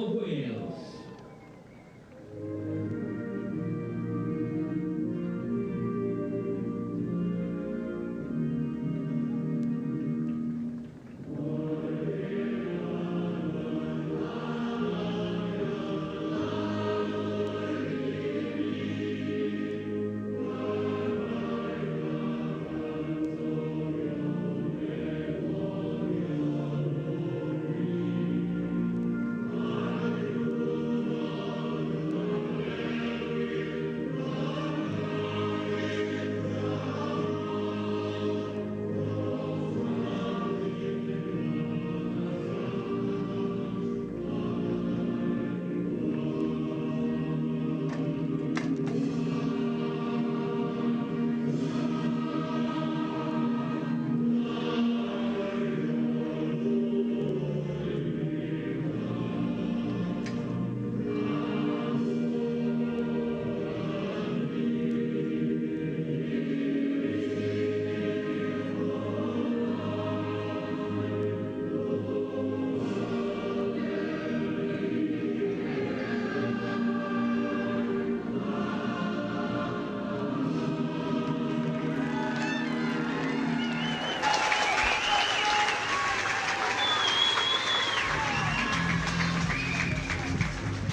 of Wales.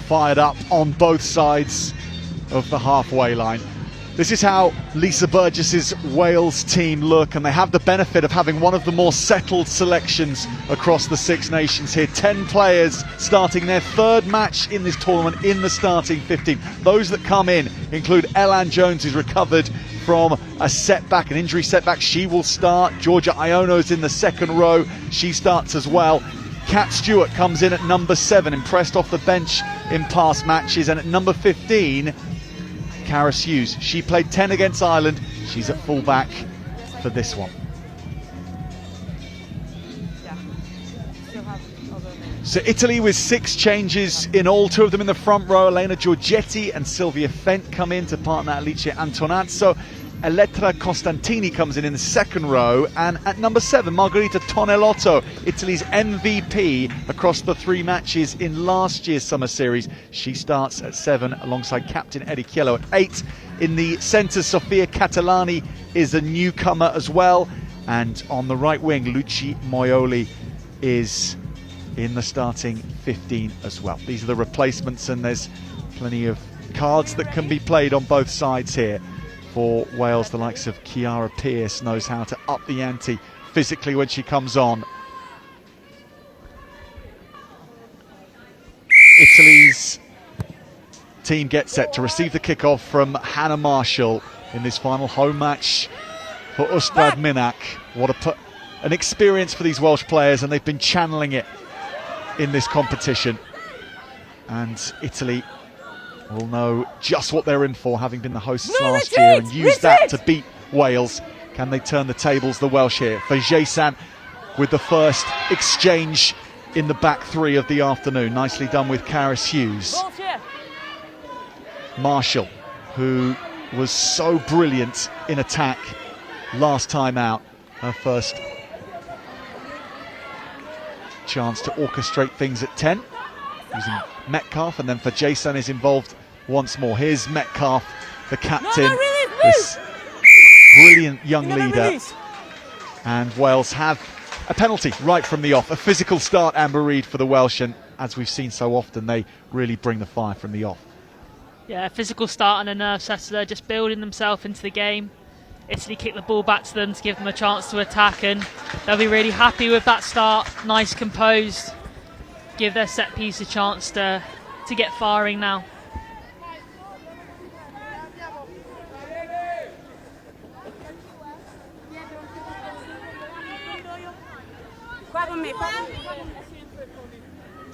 Fired up on both sides of the halfway line. This is how Lisa Burgess's Wales team look, and they have the benefit of having one of the more settled selections across the Six Nations here. 10 players starting their third match in this tournament in the starting 15. Those that come in include Elan Jones, who's recovered from a setback, an injury setback. She will start. Georgia Iono's in the second row. She starts as well. Kat Stewart comes in at number 7, impressed off the bench in past matches. And at number 15, Karis Hughes. She played 10 against Ireland. She's at full-back for this one. So Italy with 6 changes in all, 2 of them in the front row. Elena Giorgetti and Silvia Fent come in to partner Alice Antonazzo. Elettra Costantini comes in the second row, and at number 7, Margherita Tonelotto, Italy's MVP across the 3 matches in last year's Summer Series. She starts at 7 alongside captain Eddie Chiello. At 8 in the centre, Sofia Catalani is a newcomer as well, and on the right wing, Luci Moioli is in the starting 15 as well. These are the replacements, and there's plenty of cards that can be played on both sides here. For Wales, the likes of Ciara Pearce knows how to up the ante physically when she comes on. Italy's team gets set to receive the kickoff from Hannah Marshall in this final home match for Ustad Minak. What an experience for these Welsh players, and they've been channeling it in this competition. And Italy will know just what they're in for, having been the hosts last year, and use that to beat Wales. Can they turn the tables, the Welsh here? For Jason with the first exchange in the back 3 of the afternoon. Nicely done with Karis Hughes. Marshall, who was so brilliant in attack last time out. Her first chance to orchestrate things at 10. Using Metcalf, and then for Jason is involved once more. Here's Metcalf, the captain, this brilliant young leader. And Wales have a penalty right from the off. A physical start, Amber Reid, for the Welsh, and as we've seen so often, they really bring the fire from the off. Yeah, a physical start and a nerve settler, just building themselves into the game. Italy kick the ball back to them to give them a chance to attack, and they'll be really happy with that start. Nice, composed. Give their set piece a chance to get firing now.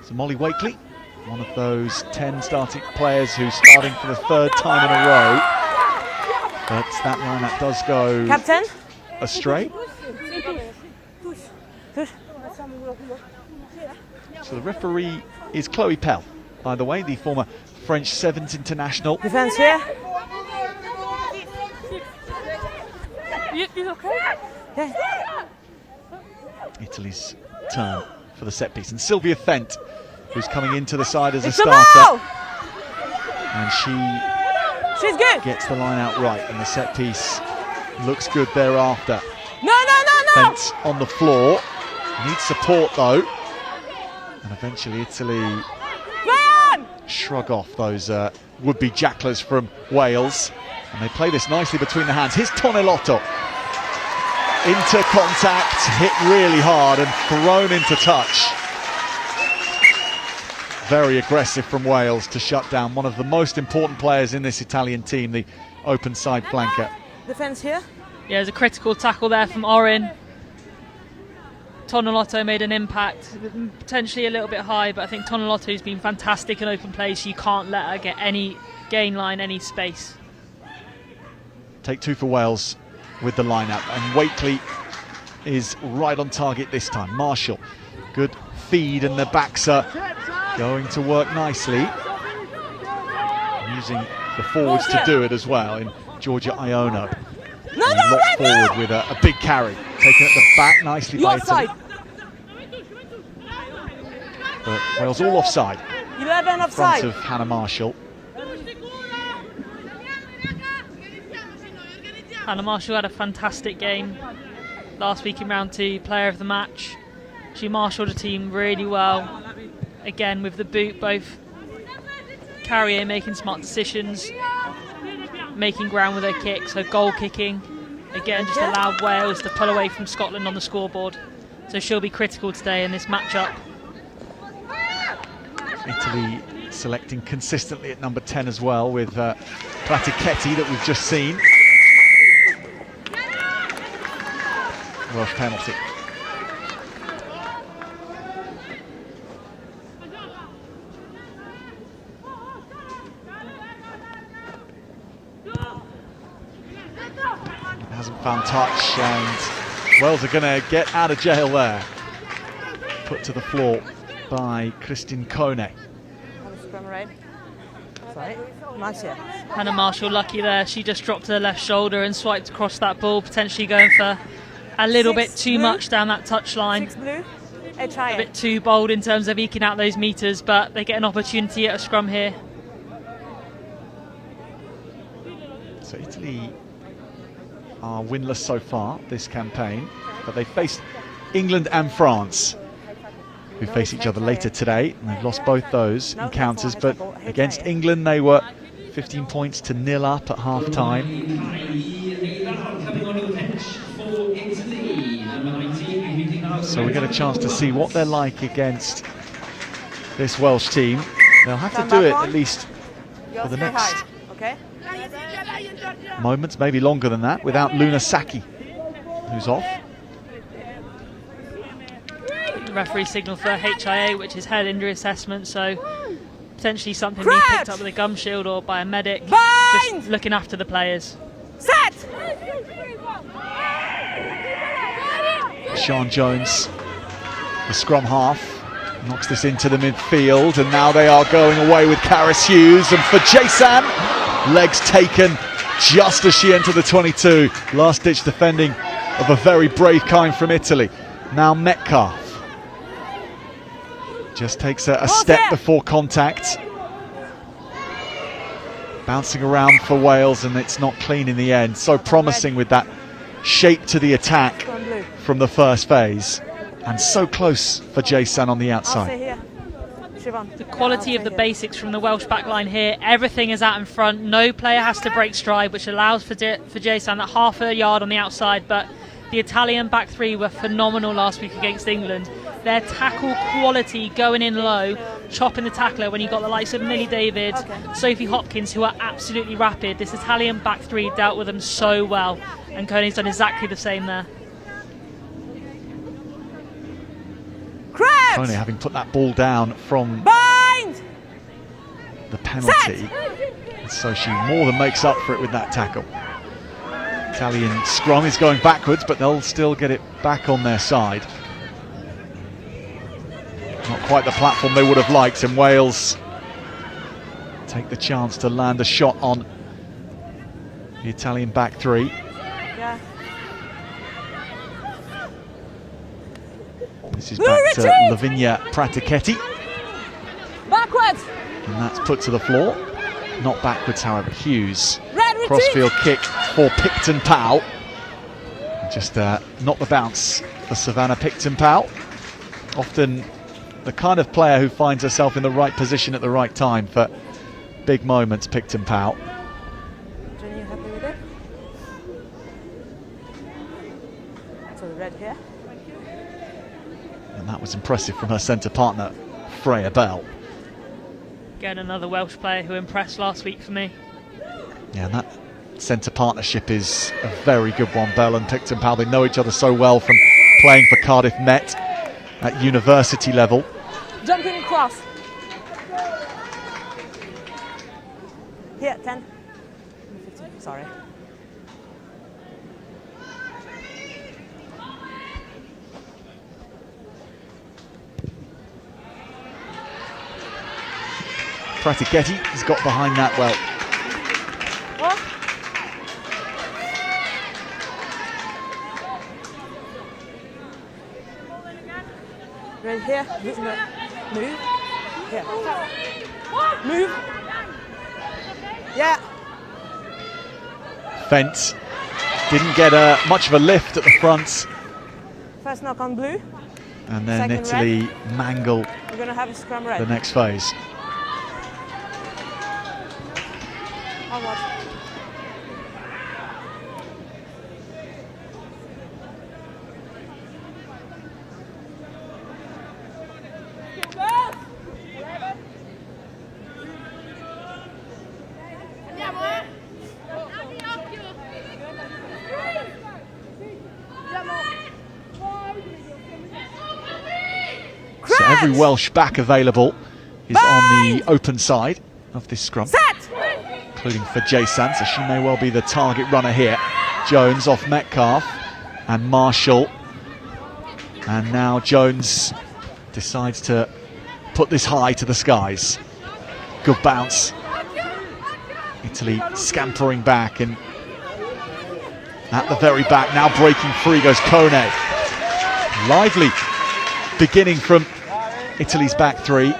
So Molly Wakely, one of those 10 starting players who's starting for the 3rd time in a row. But that lineup does go Captain astray. So the referee is Chloe Pell, by the way, the former French Sevens international. Defense here. Italy's turn for the set piece. And Sylvia Fent who's coming into the side as a starter. And she's good. Gets the line out right, and the set piece looks good thereafter. No. Fence on the floor. Needs support though. And eventually Italy shrug off those would-be jacklers from Wales. And they play this nicely between the hands. Here's Tonelotto. Into contact, hit really hard and thrown into touch. Very aggressive from Wales to shut down one of the most important players in this Italian team, the open side flanker. Defense here. Yeah, there's a critical tackle there from Orin. Tonelotto made an impact, potentially a little bit high, but I think Tonelotto's been fantastic in open play, so you can't let her get any gain line, any space. Take two for Wales with the line-up, and Wakely is right on target this time. Marshall, good feed, and the backs are going to work nicely. Using the forwards to do it as well in Georgia Iono. Locked forward with a big carry, taken at the back nicely by Italy. But Wales all offside. 11 offside. In front of Hannah Marshall. Hannah Marshall had a fantastic game last week in round 2, player of the match. She marshalled the team really well. Again with the boot, both carrying, making smart decisions, making ground with her kicks, her goal kicking. Again, just allowed Wales to pull away from Scotland on the scoreboard. So she'll be critical today in this matchup. Italy selecting consistently at number 10 as well, with Pratichetti that we've just seen. Welsh penalty. Hasn't found touch, and Wales are going to get out of jail there. Put to the floor by Kristin Kone. Hannah Marshall lucky there, she just dropped her left shoulder and swiped across that ball, potentially going for a little bit too much down that touchline. A bit too bold in terms of eking out those meters, but they get an opportunity at a scrum here. So Italy are winless so far this campaign, but they faced England and France, who face each other later today, and they've lost both those encounters. But against England they were 15 points to 0 up at half time. So we get a chance to see what they're like against this Welsh team. They'll have to do it at least for the next moments, maybe longer than that, without Luna Saki, who's off. The referee signal for HIA, which is head injury assessment, so potentially something being picked up with a gum shield or by a medic, just looking after the players. Set! Sian Jones, the scrum half, knocks this into the midfield, and now they are going away with Karis Hughes, and for Jason, legs taken just as she entered the 22. Last ditch defending of a very brave kind from Italy. Now Metcalf just takes a step before contact. Bouncing around for Wales, and it's not clean in the end. So promising with that shape to the attack from the first phase, and so close for Jason on the outside. The quality of the basics from the Welsh backline here, everything is out in front, no player has to break stride, which allows for Jason that half a yard on the outside. But the Italian back three were phenomenal last week against England. Their tackle quality going in low, chopping the tackler when you got the likes of Millie David, Sophie Hopkins, who are absolutely rapid. This Italian back three dealt with them so well, and Koenig done exactly the same there. Koenig having put that ball down from the penalty, so she more than makes up for it with that tackle. Italian scrum is going backwards, but they'll still get it back on their side. Not quite the platform they would have liked, and Wales take the chance to land a shot on the Italian back three. This is back to Lavinia Pratichetti. And that's put to the floor. Not backwards, however. Hughes. Red, retreat. Crossfield kick for Picton Powell. Just not the bounce for Savannah Picton Powell. Often the kind of player who finds herself in the right position at the right time for big moments, Picton Powell. Jenny, you happy with it? So the red here. And that was impressive from her centre partner, Freya Bell. Again, another Welsh player who impressed last week for me. Yeah, and that centre partnership is a very good one. Bell and Picton Powell, they know each other so well from playing for Cardiff Met at university level. Jumping across. Here, 10. 15, sorry. Pratiketty has got behind that well. What? Right here. Move. Move. Here. Move. Yeah. Fent didn't get much of a lift at the front. First knock on blue. And then Second Italy mangle We're going to have a scrum red. the next phase. I'll watch. So every Welsh back available is on the open side of this scrum. Set! Including for Jason, so she may well be the target runner here. Jones off Metcalf and Marshall. And now Jones decides to put this high to the skies. Good bounce. Italy scampering back, and at the very back, now breaking free goes Kone. Lively beginning from Italy's back three. In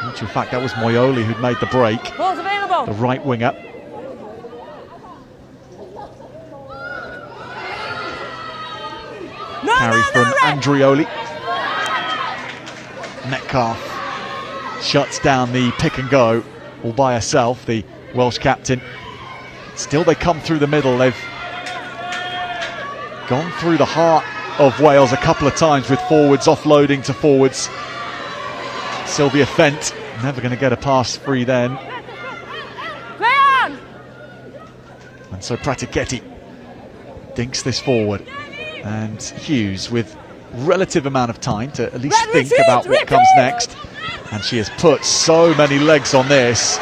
actual fact, that was Moyoli who'd made the break. Balls available. The right winger. Carry from Andrioli. Metcalf shuts down the pick and go all by herself, the Welsh captain. Still they come through the middle. They've gone through the heart of Wales a couple of times with forwards offloading to forwards. Sylvia Fent never going to get a pass free then. Play on! And so Pratiketty dinks this forward. And Hughes with relative amount of time to at least think about what comes next. And she has put so many legs on this.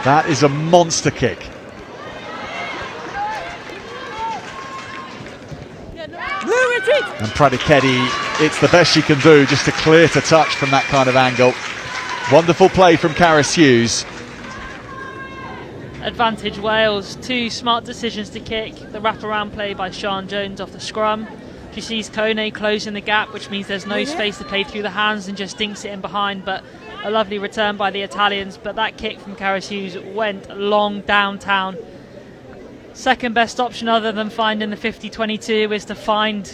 That is a monster kick. Blue retreat! And Pratiketty, it's the best she can do just to clear to touch from that kind of angle. Wonderful play from Caris Hughes. Advantage Wales, two smart decisions to kick. The wraparound play by Sian Jones off the scrum. She sees Kone closing the gap, which means there's no space to play through the hands, and just dinks it in behind. But a lovely return by the Italians. But that kick from Caris Hughes went long downtown. Second best option other than finding the 50-22 is to find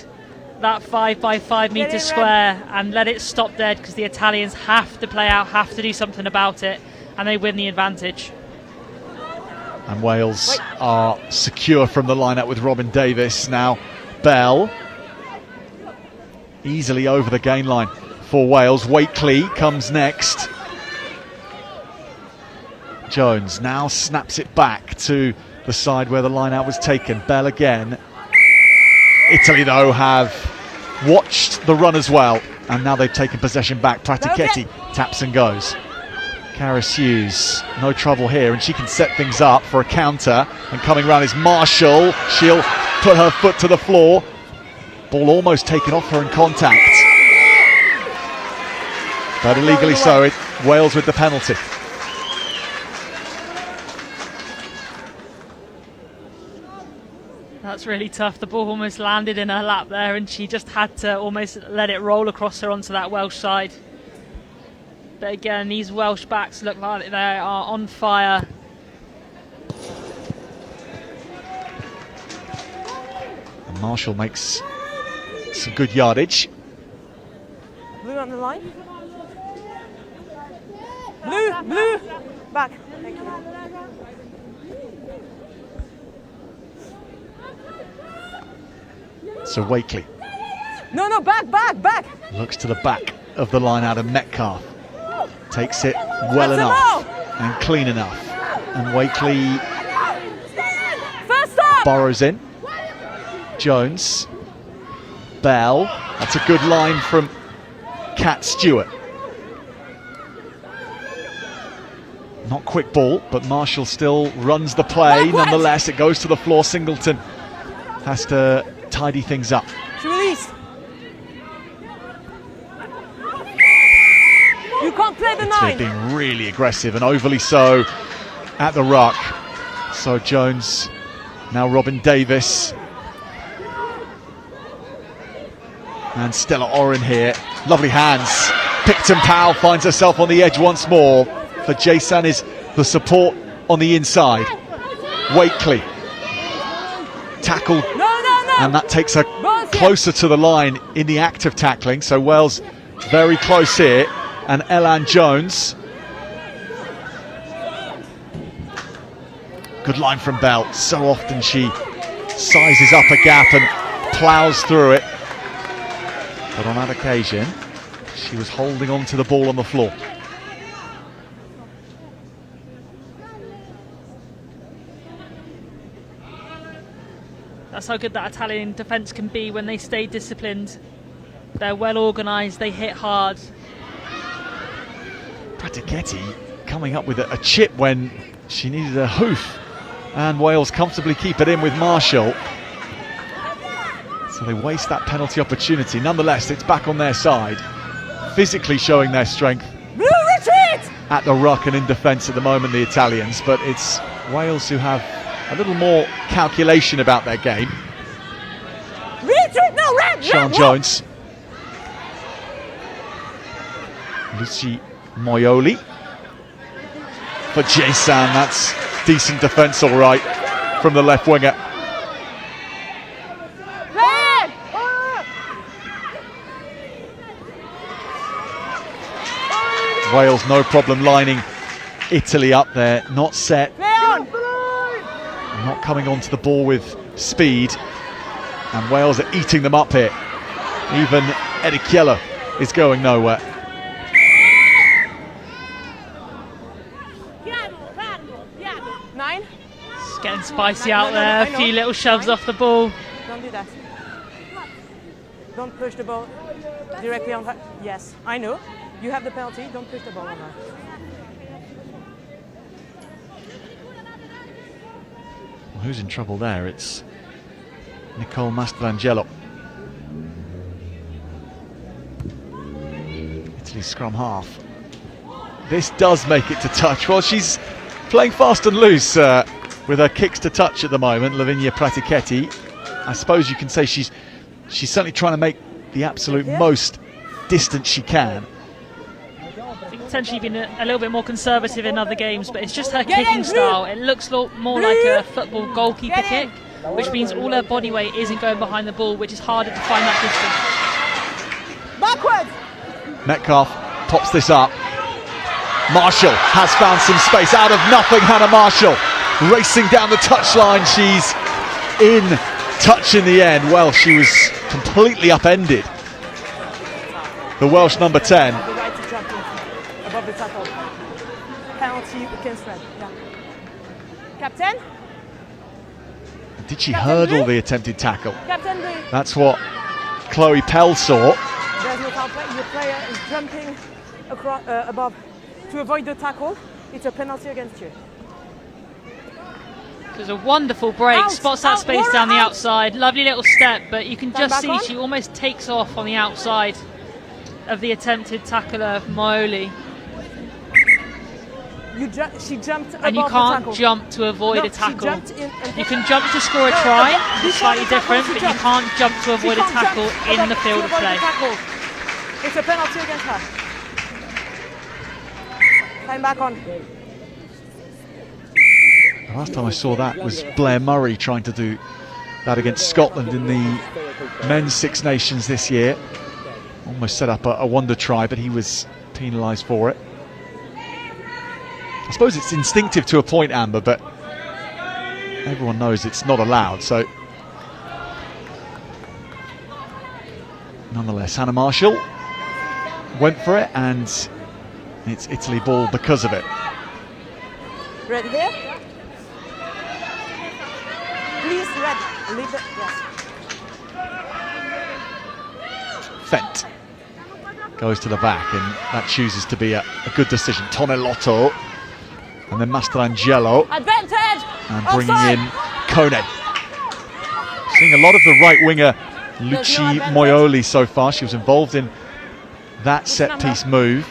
that 5x5 metre square and let it stop dead, because the Italians have to play out, have to do something about it, and they win the advantage. And Wales are secure from the lineup with Robin Davis. Now Bell easily over the gain line for Wales. Wakely comes next. Jones now snaps it back to the side where the line out was taken. Bell again. Italy though have watched the run as well, and now they've taken possession back. Pratiketty taps and goes. Caris Hughes, no trouble here, and she can set things up for a counter. And coming round is Marshall. She'll put her foot to the floor. Ball almost taken off her in contact, but illegally so. Wales with the penalty. That's really tough. The ball almost landed in her lap there, and she just had to almost let it roll across her onto that Welsh side. But again, these Welsh backs look like they are on fire. And Marshall makes some good yardage. Blue on the line. Blue. Back. Thank you. So Wakely No, back. looks to the back of the line out of Metcalf. Takes it well enough and clean enough. And Wakely First up. burrows in. Jones. Bell. That's a good line from Cat Stewart. Not quick ball, but Marshall still runs the play. Nonetheless, it goes to the floor. Singleton has to tidy things up. Release. You can't play the They've 9. been really aggressive and overly so at the ruck. So Jones, now Robin Davis. And Stella Oren here. Lovely hands. Picton Powell finds herself on the edge once more. For Jason is the support on the inside. Wakely. Tackled. No. And that takes her closer to the line in the act of tackling. So Wales very close here. And Elan Jones. Good line from Bell. So often she sizes up a gap and ploughs through it. But on that occasion, she was holding on to the ball on the floor. That's how good that Italian defence can be when they stay disciplined. They're well organised, they hit hard. Pratichetti coming up with a chip when she needed a hoof. And Wales comfortably keep it in with Marshall. So they waste that penalty opportunity. Nonetheless, it's back on their side. Physically showing their strength. Blue retreat. At the ruck and in defence at the moment, the Italians. But it's Wales who have a little more calculation about their game. Retreat. No, red. Sean Jones. Lucy Moyoli. For Jason, that's decent defence all right from the left winger. Red. Wales no problem lining Italy up there, not set, Play on. not coming onto the ball with speed, and Wales are eating them up here. Even Edikiela is going nowhere. Nine. It's getting spicy out there, a few little shoves off the ball. Don't do that. Don't push the ball directly on her. Yes, I know. You have the penalty. Don't push the ball on her. Well, who's in trouble there? It's Nicole Mastrangelo. Italy's scrum half. This does make it to touch. Well, she's playing fast and loose with her kicks to touch at the moment, Lavinia Pratichetti. I suppose you can say she's certainly trying to make the absolute most distance she can. I think potentially been a little bit more conservative in other games, but it's just her kicking style. It looks more like a football goalkeeper kick, which means all her body weight isn't going behind the ball, which is harder to find that distance. Backwards. Metcalf pops this up. Marshall has found some space out of nothing. Hannah Marshall racing down the touchline. She's in touch in the end. Well, she was completely upended. The Welsh number 10. The right to jump in above the tackle. Penalty against red. Yeah. Captain. Did she Captain hurdle Blue? the attempted tackle? Captain Blue. That's what Chloe Pell saw. There's no foul play. Your player is jumping across above to avoid the tackle. It's a penalty against you. There's a wonderful break, Out, spots that out, space Laura, down the out. outside. Lovely little step, but you can Stand just back see on. she almost takes off on the outside of the attempted tackler of Moyoli. She jumped above And you the can't tackle. jump to avoid No, a tackle. She jumped in and You can jump to score a try, it's slightly different, but you jumped. can't jump to She avoid a can't jump tackle in above the field to of avoid the play. tackle. It's a penalty against her. Time back on. The last time I saw that was Blair Murray trying to do that against Scotland in the men's Six Nations this year. Almost set up a wonder try, but he was penalised for it. I suppose it's instinctive to a point, Amber, but everyone knows it's not allowed, so nonetheless, Hannah Marshall went for it, and it's Italy ball because of it. Red here. Please, red. Leave it. Yes. Fent goes to the back, and that chooses to be a good decision. Tonelotto, and then Mastrangelo, Advantage. and bringing in Kone. Seeing a lot of the right winger Luci Moioli so far. She was involved in that set piece move.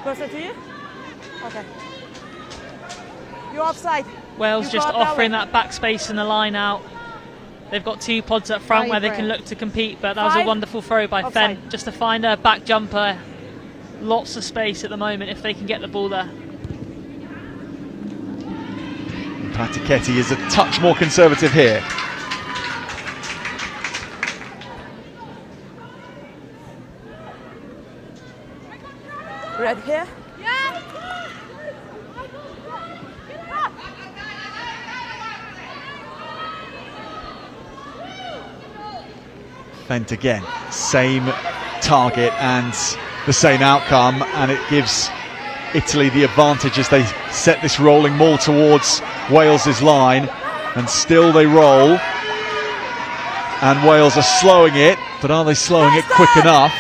Closer to you. Okay. You're offside. Wales just offering that back space and the line out. They've got two pods up front where they can look to compete, but that was a wonderful throw by Fent just to find a back jumper. Lots of space at the moment if they can get the ball there. Pratichetti is a touch more conservative here. Red here. Fent again, same target and the same outcome, and it gives Italy the advantage as they set this rolling maul towards Wales's line, and still they roll, and Wales are slowing it, but are they slowing it quick enough?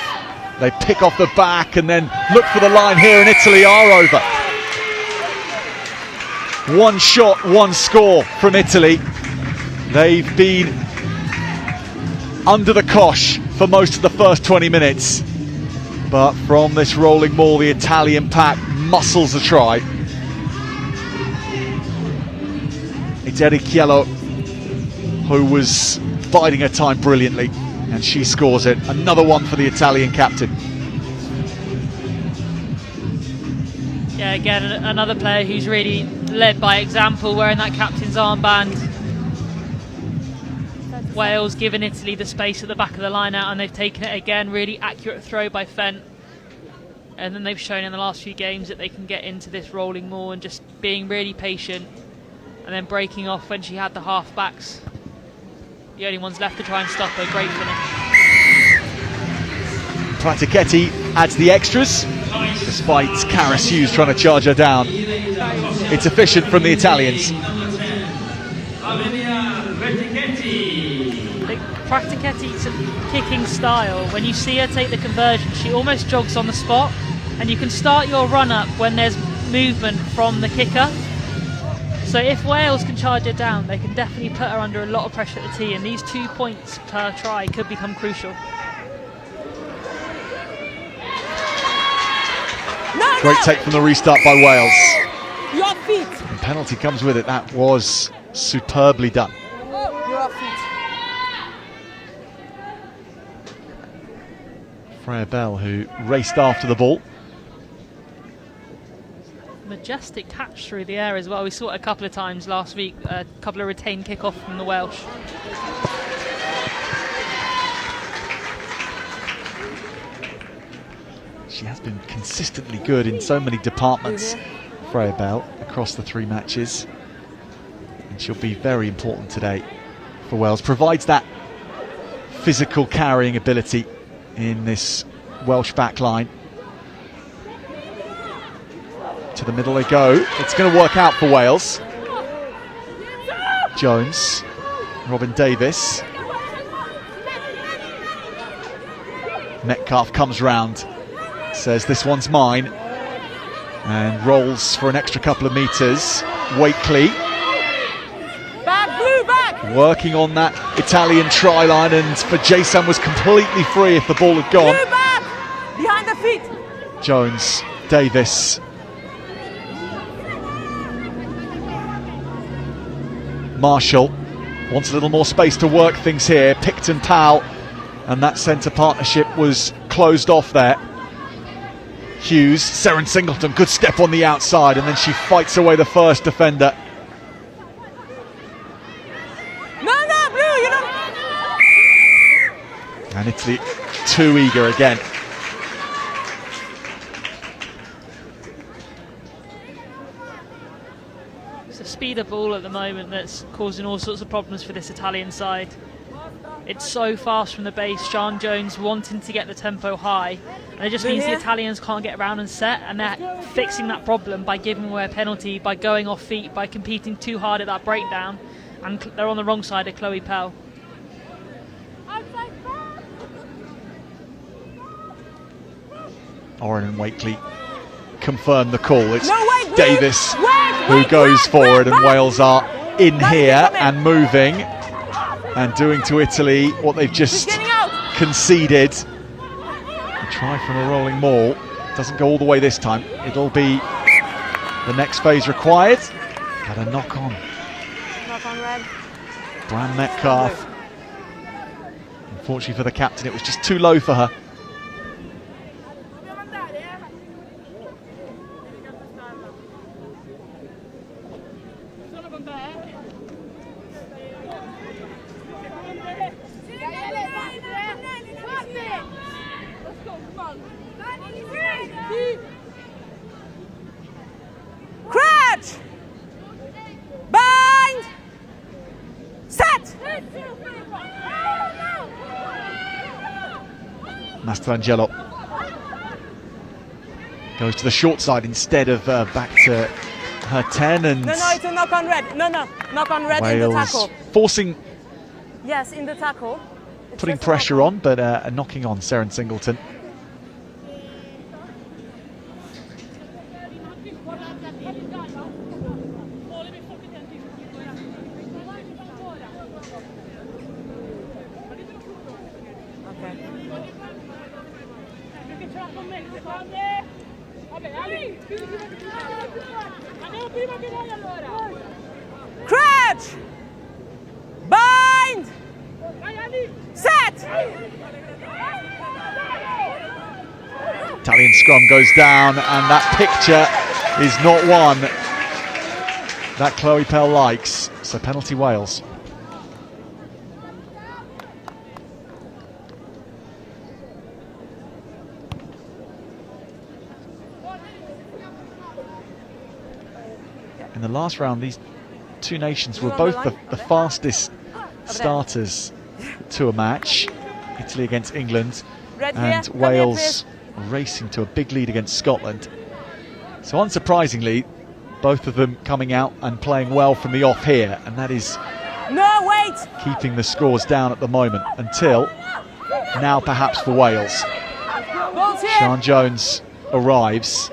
They pick off the back and then look for the line here, and Italy are over. One shot, one score from Italy. They've been under the cosh for most of the first 20 minutes, but from this rolling maul, the Italian pack muscles a try. It's Erichiello who was biding her time brilliantly, and she scores it. Another one for the Italian captain. Yeah, again, another player who's really led by example, wearing that captain's armband. Wales giving Italy the space at the back of the line out, and they've taken it again. Really accurate throw by Fent. And then they've shown in the last few games that they can get into this rolling maul and just being really patient and then breaking off when she had the half-backs. The only ones left to try and stop her. Great finish. Pratichetti adds the extras, despite Karis Hughes trying to charge her down. It's efficient from the Italians. Pratichetti's kicking style, when you see her take the conversion, she almost jogs on the spot, and you can start your run up when there's movement from the kicker. So if Wales can charge her down, they can definitely put her under a lot of pressure at the tee, and these 2 points per try could become crucial. Great take from the restart by Wales. Your feet. The penalty comes with it. That was superbly done. Your feet. Freya Bell, who raced after the ball. Majestic catch through the air as well. We saw it a couple of times last week, a couple of retained kickoff from the Welsh. She has been consistently good in so many departments, Freya Bell, across the 3 matches. And she'll be very important today for Wales. Provides that physical carrying ability in this Welsh back line. To the middle they go. It's going to work out for Wales. Jones, Robin Davis. Metcalf comes round, says this one's mine, and rolls for an extra couple of metres. Wakely Back. working on that Italian try line, and for Jason was completely free if the ball had gone. Blue back. Behind the feet. Jones, Davis. Marshall wants a little more space to work things here. Picton Powell, and that centre partnership was closed off there. Hughes, Seren Singleton, good step on the outside, and then she fights away the first defender. No, Blue, you don't. And Italy too eager again. It's the speed of ball at the moment that's causing all sorts of problems for this Italian side. It's so fast from the base. Sian Jones wanting to get the tempo high, and it just means the Italians can't get around and set, and they're fixing that problem by giving away a penalty, by going off feet, by competing too hard at that breakdown, and they're on the wrong side of Chloe Pell. Oren and Wakely confirm the call. It's wait, Davis who goes forward, and Wales are in here and moving and doing to Italy what they've just conceded. A try from a rolling maul. Doesn't go all the way this time. It'll be the next phase required. But a knock on. Knock on red. Bram Metcalf. Unfortunately for the captain, it was just too low for her. Crouch! Bind! Set! Mastrangelo goes to the short side instead of back to her 10, and No, it's a knock on red. No, knock on red in the Wales tackle. forcing, Yes, in the tackle. It's putting just a pressure knock on, but a knocking on Seren Singleton. Crouch! Bind! Set! Italian scrum goes down, and that picture is not one that Chloe Pell likes. So penalty Wales. In the last round, these two nations were both the fastest starters to a match. Italy against England, and Wales racing to a big lead against Scotland. So unsurprisingly, both of them coming out and playing well from the off here, and that is keeping the scores down at the moment until now, perhaps for Wales. Sian Jones arrives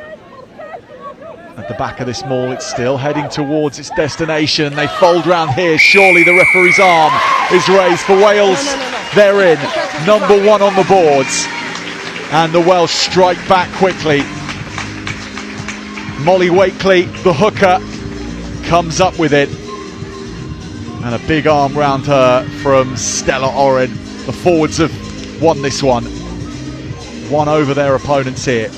at the back of this maul. It's still heading towards its destination. They fold round here. Surely the referee's arm is raised for Wales. They're in. Number one on the boards. And the Welsh strike back quickly. Molly Wakely, the hooker, comes up with it. And a big arm round her from Stella Oren. The forwards have won this one. Won over their opponents here.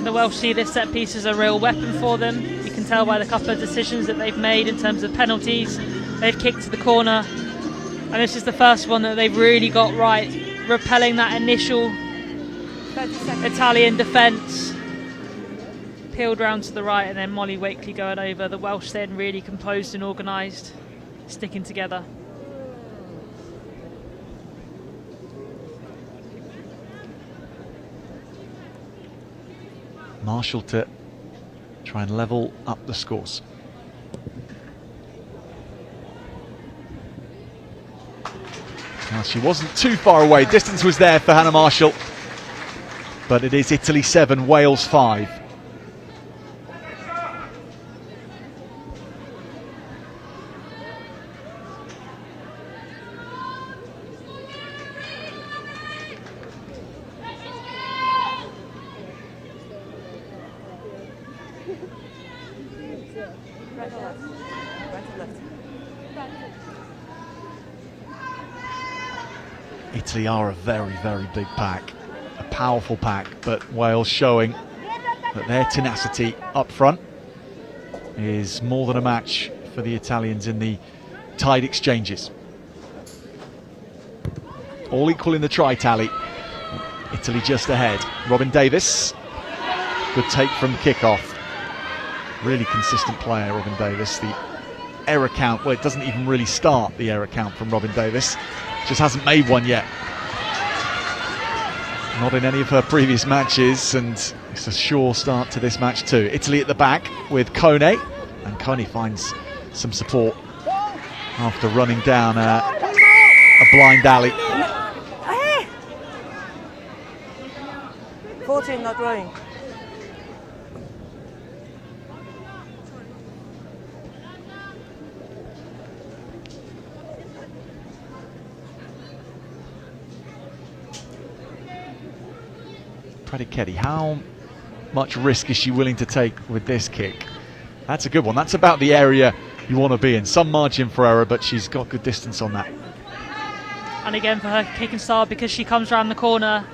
The Welsh see this set piece as a real weapon for them. You can tell by the couple of decisions that they've made in terms of penalties. They've kicked to the corner, and this is the first one that they've really got right, repelling that initial Italian defence. Peeled round to the right, and then Molly Wakely going over. The Welsh then really composed and organised, sticking together. Marshall to try and level up the scores. Now, she wasn't too far away. Distance was there for Hannah Marshall. But it is Italy 7, Wales 5. Italy are a very, very big pack. A powerful pack, but Wales showing that their tenacity up front is more than a match for the Italians in the tied exchanges. All equal in the try tally. Italy just ahead. Robin Davis, good take from kickoff. Really consistent player, Robin Davis. The error count, well, it doesn't even really start, the error count from Robin Davis. Just hasn't made one yet. Not in any of her previous matches, and it's a sure start to this match too. Italy at the back with Kone, and Kone finds some support after running down a blind alley. 14 not rowing. Predichetti, how much risk is she willing to take with this kick? That's a good one. That's about the area you want to be in. Some margin for error, but she's got good distance on that. And again for her kicking style, because she comes around the corner,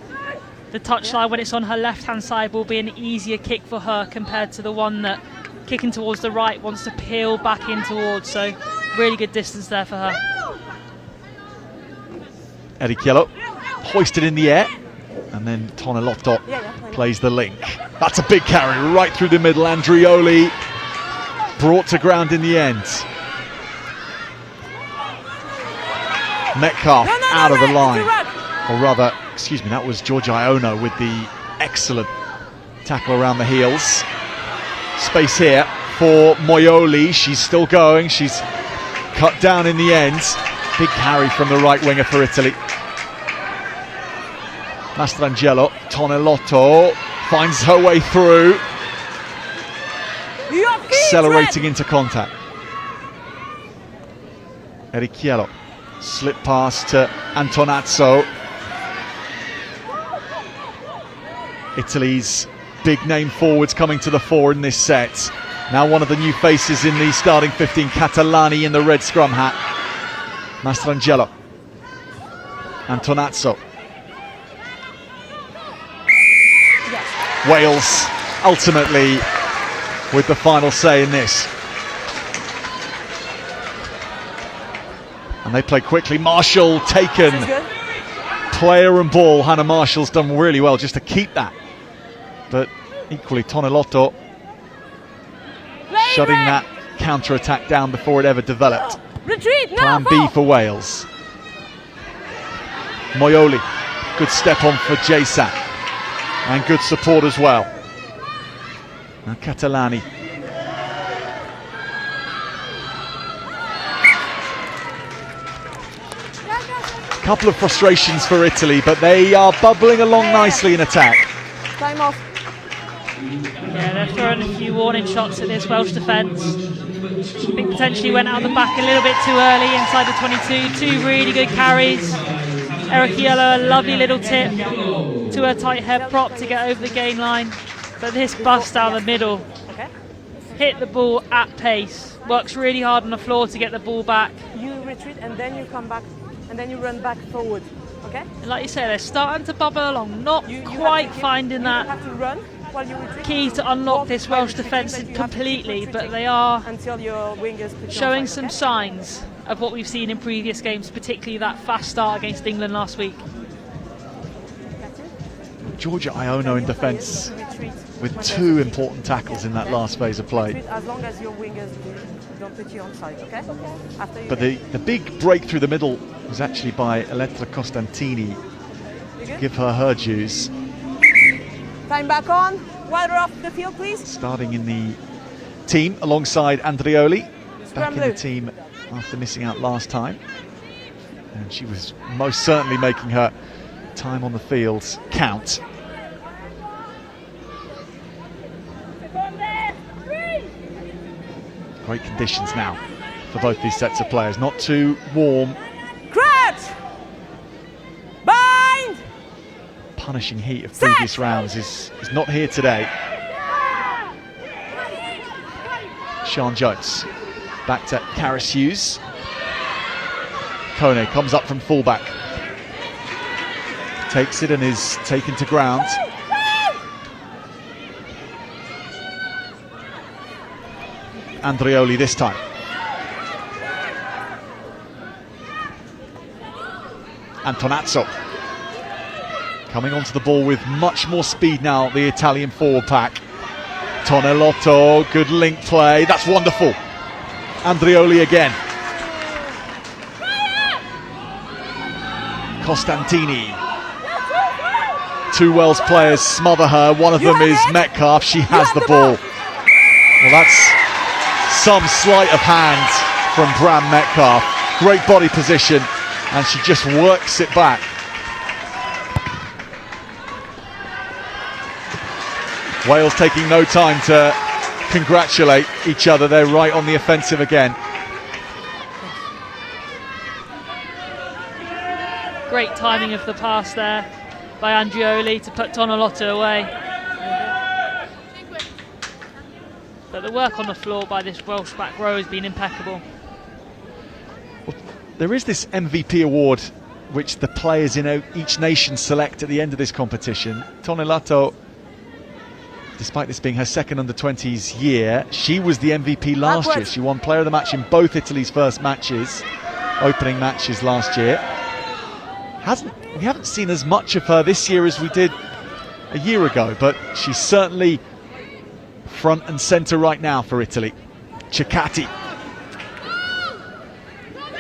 the touchline when it's on her left-hand side will be an easier kick for her compared to the one that kicking towards the right wants to peel back in towards. So really good distance there for her. Erichiello hoisted in the air, and then Tonelotto plays the link. That's a big carry right through the middle. Andrioli brought to ground in the end. Metcalf out of the line, or rather, excuse me, that was George Iono with the excellent tackle around the heels. Space here for Moioli. She's still going. She's cut down in the end. Big carry from the right winger for Italy. Mastrangelo, Tonelotto finds her way through, accelerating into contact. Erichiello, slip pass to Antonazzo. Italy's big name forwards coming to the fore in this set. Now one of the new faces in the starting 15, Catalani in the red scrum hat. Mastrangelo, Antonazzo. Wales ultimately with the final say in this. And they play quickly. Marshall taken. Player and ball. Hannah Marshall's done really well just to keep that. But equally Tonelotto shutting that counter-attack down before it ever developed. Plan B for Wales. Moioli, good step on for Jason. And good support as well. Now Catalani. Couple of frustrations for Italy, but they are bubbling along nicely in attack. Time off. Yeah, they're throwing a few warning shots at this Welsh defence. I think potentially went out the back a little bit too early inside the 22. Two really good carries. Erichiello, a lovely little tip to her tight head prop to get over the gain line. But this bust down the middle, hit the ball at pace, works really hard on the floor to get the ball back. You retreat and then you come back and then you run back forward, okay? And like you say, they're starting to bubble along, not quite finding that have to run while you retreat. Key to unlock this Welsh defence completely, but they are until your wingers put showing some signs of what we've seen in previous games, particularly that fast start against England last week. Georgia Iono in defence with two important tackles in that last phase of play. As long as your wingers don't put you on side, okay? But the big break through the middle was actually by Elettra Costantini. To give her dues. Time back on. Wider off the field, please. Starting in the team alongside Andrioli. Back in the team after missing out last time. And she was most certainly making her time on the field count. Great conditions now for both these sets of players. Not too warm. Crouch! Bind! Punishing heat of previous rounds is not here today. Sian Jones back to Caris Hughes. Kone comes up from fullback. takes it and is taken to ground. Andrioli this time. Antonazzo coming onto the ball with much more speed now, the Italian forward pack. Tonelotto, good link play, that's wonderful. Andrioli again. Costantini. Two Welsh players smother her, one of them is Metcalf, she has the ball. Well, that's some sleight of hand from Bram Metcalf. Great body position, and she just works it back. Wales taking no time to congratulate each other, they're right on the offensive again. Great timing of the pass there by Andrioli to put Tonelotto away. But the work on the floor by this Welsh back row has been impeccable. Well, there is this MVP award which the players in each nation select at the end of this competition. Tonelotto, despite this being her second under-20s year, she was the MVP last year. She won player of the match in both Italy's first matches, opening matches last year. We haven't seen as much of her this year as we did a year ago, but she's certainly front and centre right now for Italy. Ceccati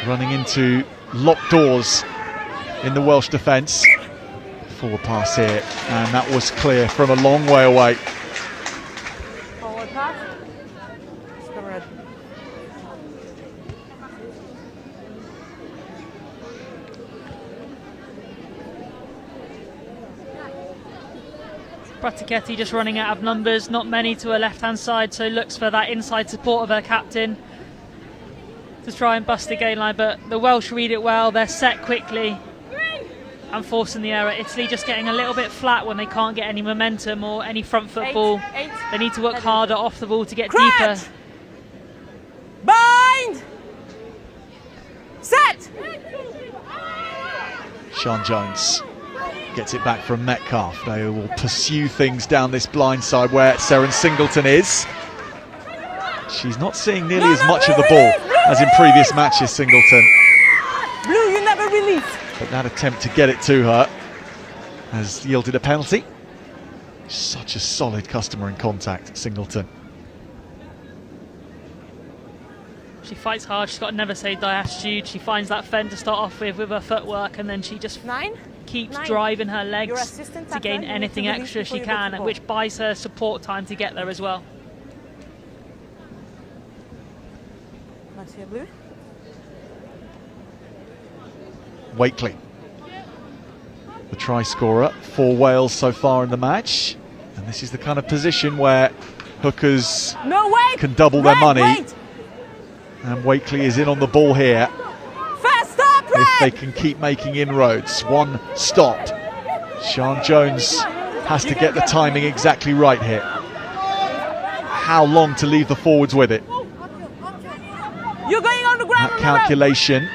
running into locked doors in the Welsh defence. Forward pass here, and that was clear from a long way away. Forward pass. Red. Pratichetti just running out of numbers, not many to her left-hand side, so looks for that inside support of her captain to try and bust the gain line, but the Welsh read it well, they're set quickly and forcing the error. Italy just getting a little bit flat when they can't get any momentum or any front foot ball. They need to work harder off the ball to get deeper. Bind! Set! Sian Jones gets it back from Metcalf. They will pursue things down this blind side where Seren Singleton is. She's not seeing nearly as much of the ball as in previous matches, Singleton. Blue, you never release. But that attempt to get it to her has yielded a penalty. Such a solid customer in contact, Singleton. She fights hard, she's got a never say die attitude. She finds that fend to start off with her footwork, and then she just keeps driving her legs to gain anything extra she can, which buys her support time to get there as well. Blue. Wakely, the try scorer for Wales so far in the match, and this is the kind of position where hookers can double their money. And Wakely is in on the ball here. If they can keep making inroads. One stop. Sian Jones has to get the timing exactly right here. How long to leave the forwards with it? You're going on the ground. That calculation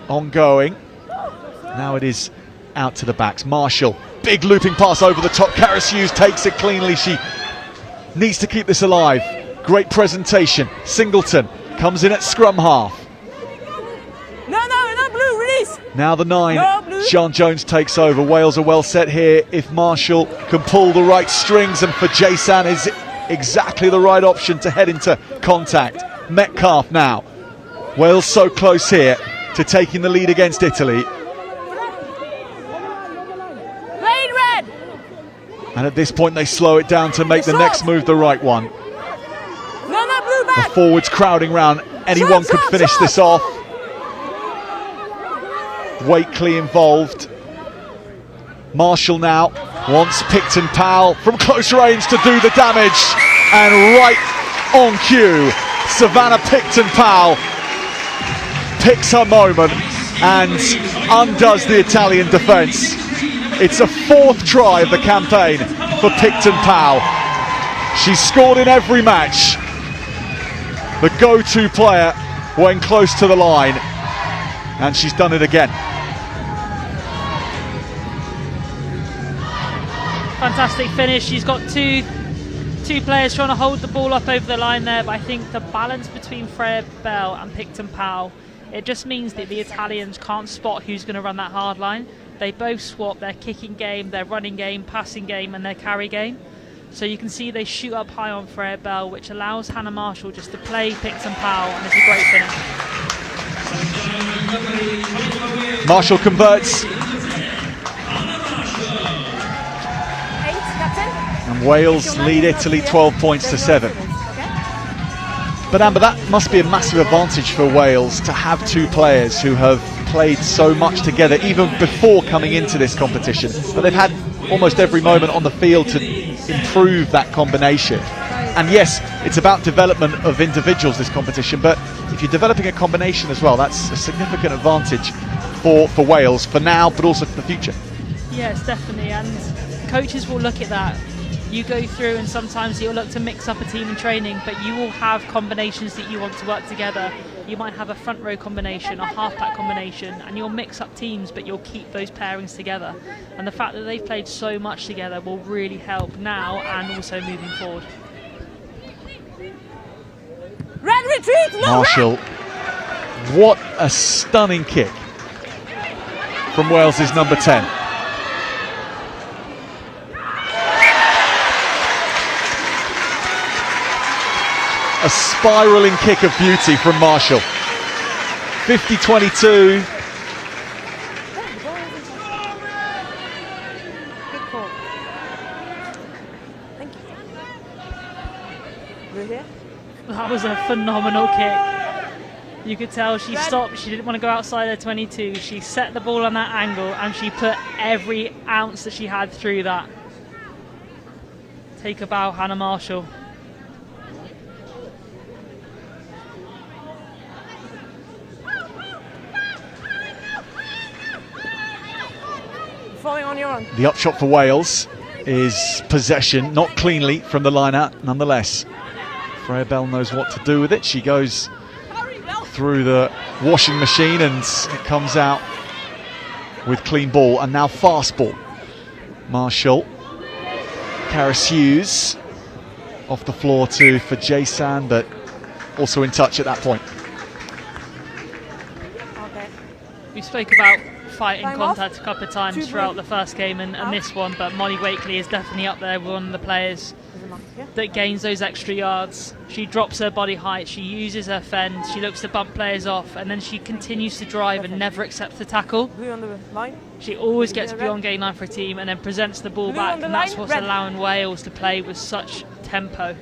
ongoing. Now it is out to the backs. Marshall, big looping pass over the top. Karis Hughes takes it cleanly. She needs to keep this alive. Great presentation. Singleton comes in at scrum half. No, Blue, release. Now the 9, Sian Jones takes over. Wales are well set here. If Marshall can pull the right strings, and for Jason is exactly the right option to head into contact. Metcalf now. Wales so close here to taking the lead against Italy. And at this point they slow it down to make the next move the right one. The forwards crowding round. Anyone could finish this off. Wakely involved. Marshall now wants Picton Powell from close range to do the damage. And right on cue, Savannah Picton Powell picks her moment and undoes the Italian defence. It's a 4th try of the campaign for Picton Powell. She's scored in every match. The go-to player when close to the line, and she's done it again. Fantastic finish. She's got two players trying to hold the ball up over the line there, but I think the balance between Freya Bell and Picton Powell, it just means that the Italians can't spot who's going to run that hard line. They both swap their kicking game, their running game, passing game and their carry game. So you can see they shoot up high on Freya Bell, which allows Hannah Marshall just to play Picton Powell, and it's a great finish. Marshall converts. And Wales lead Italy 12 points to 7. But Amber, that must be a massive advantage for Wales to have two players who have played so much together even before coming into this competition. But they've had almost every moment on the field to improve that combination. And yes, it's about development of individuals, this competition, but if you're developing a combination as well, that's a significant advantage for Wales, for now, but also for the future. Yes, definitely, and coaches will look at that. You go through and sometimes you'll look to mix up a team in training, but you will have combinations that you want to work together. You might have a front row combination, a half back combination, and you'll mix up teams, but you'll keep those pairings together. And the fact that they've played so much together will really help now and also moving forward. Red retreat! No, Marshall, what a stunning kick from Wales's number 10. A spiralling kick of beauty from Marshall. 50-22. Good call. Thank you. We're here. That was a phenomenal kick. You could tell she stopped, she didn't want to go outside her 22. She set the ball on that angle and she put every ounce that she had through that. Take a bow, Hannah Marshall. Falling on your own. The upshot for Wales is possession, not cleanly from the line out, nonetheless. Freya Bell knows what to do with it. She goes through the washing machine and it comes out with clean ball, and now fast ball. Marshall, Karis Hughes off the floor for Jason, but also in touch at that point. Okay. We spoke about fighting Time contact off. a couple of times throughout the first game and this one, but Molly Wakely is definitely up there, one of the players that gains those extra yards. She drops her body height, she uses her fend, she looks to bump players off, and then she continues to drive and never accepts the tackle. Blue on the line. She always gets beyond gain line for a team and then presents the ball Blue back, on the and that's line, what's red. allowing Wales to play with such tempo.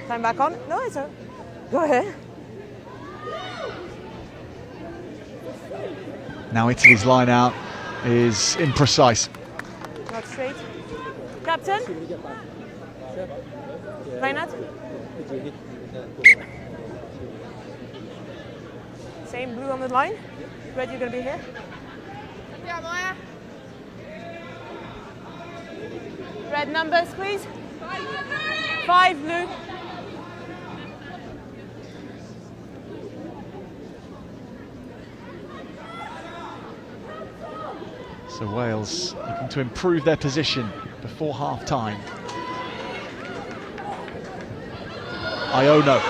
Time back on. No, it's a. Go ahead. Now Italy's line out is imprecise. Not straight. Captain. Line out. Same blue on the line. Red, you're going to be here. Red numbers, please. 5 blue. So Wales looking to improve their position before half-time. Iono.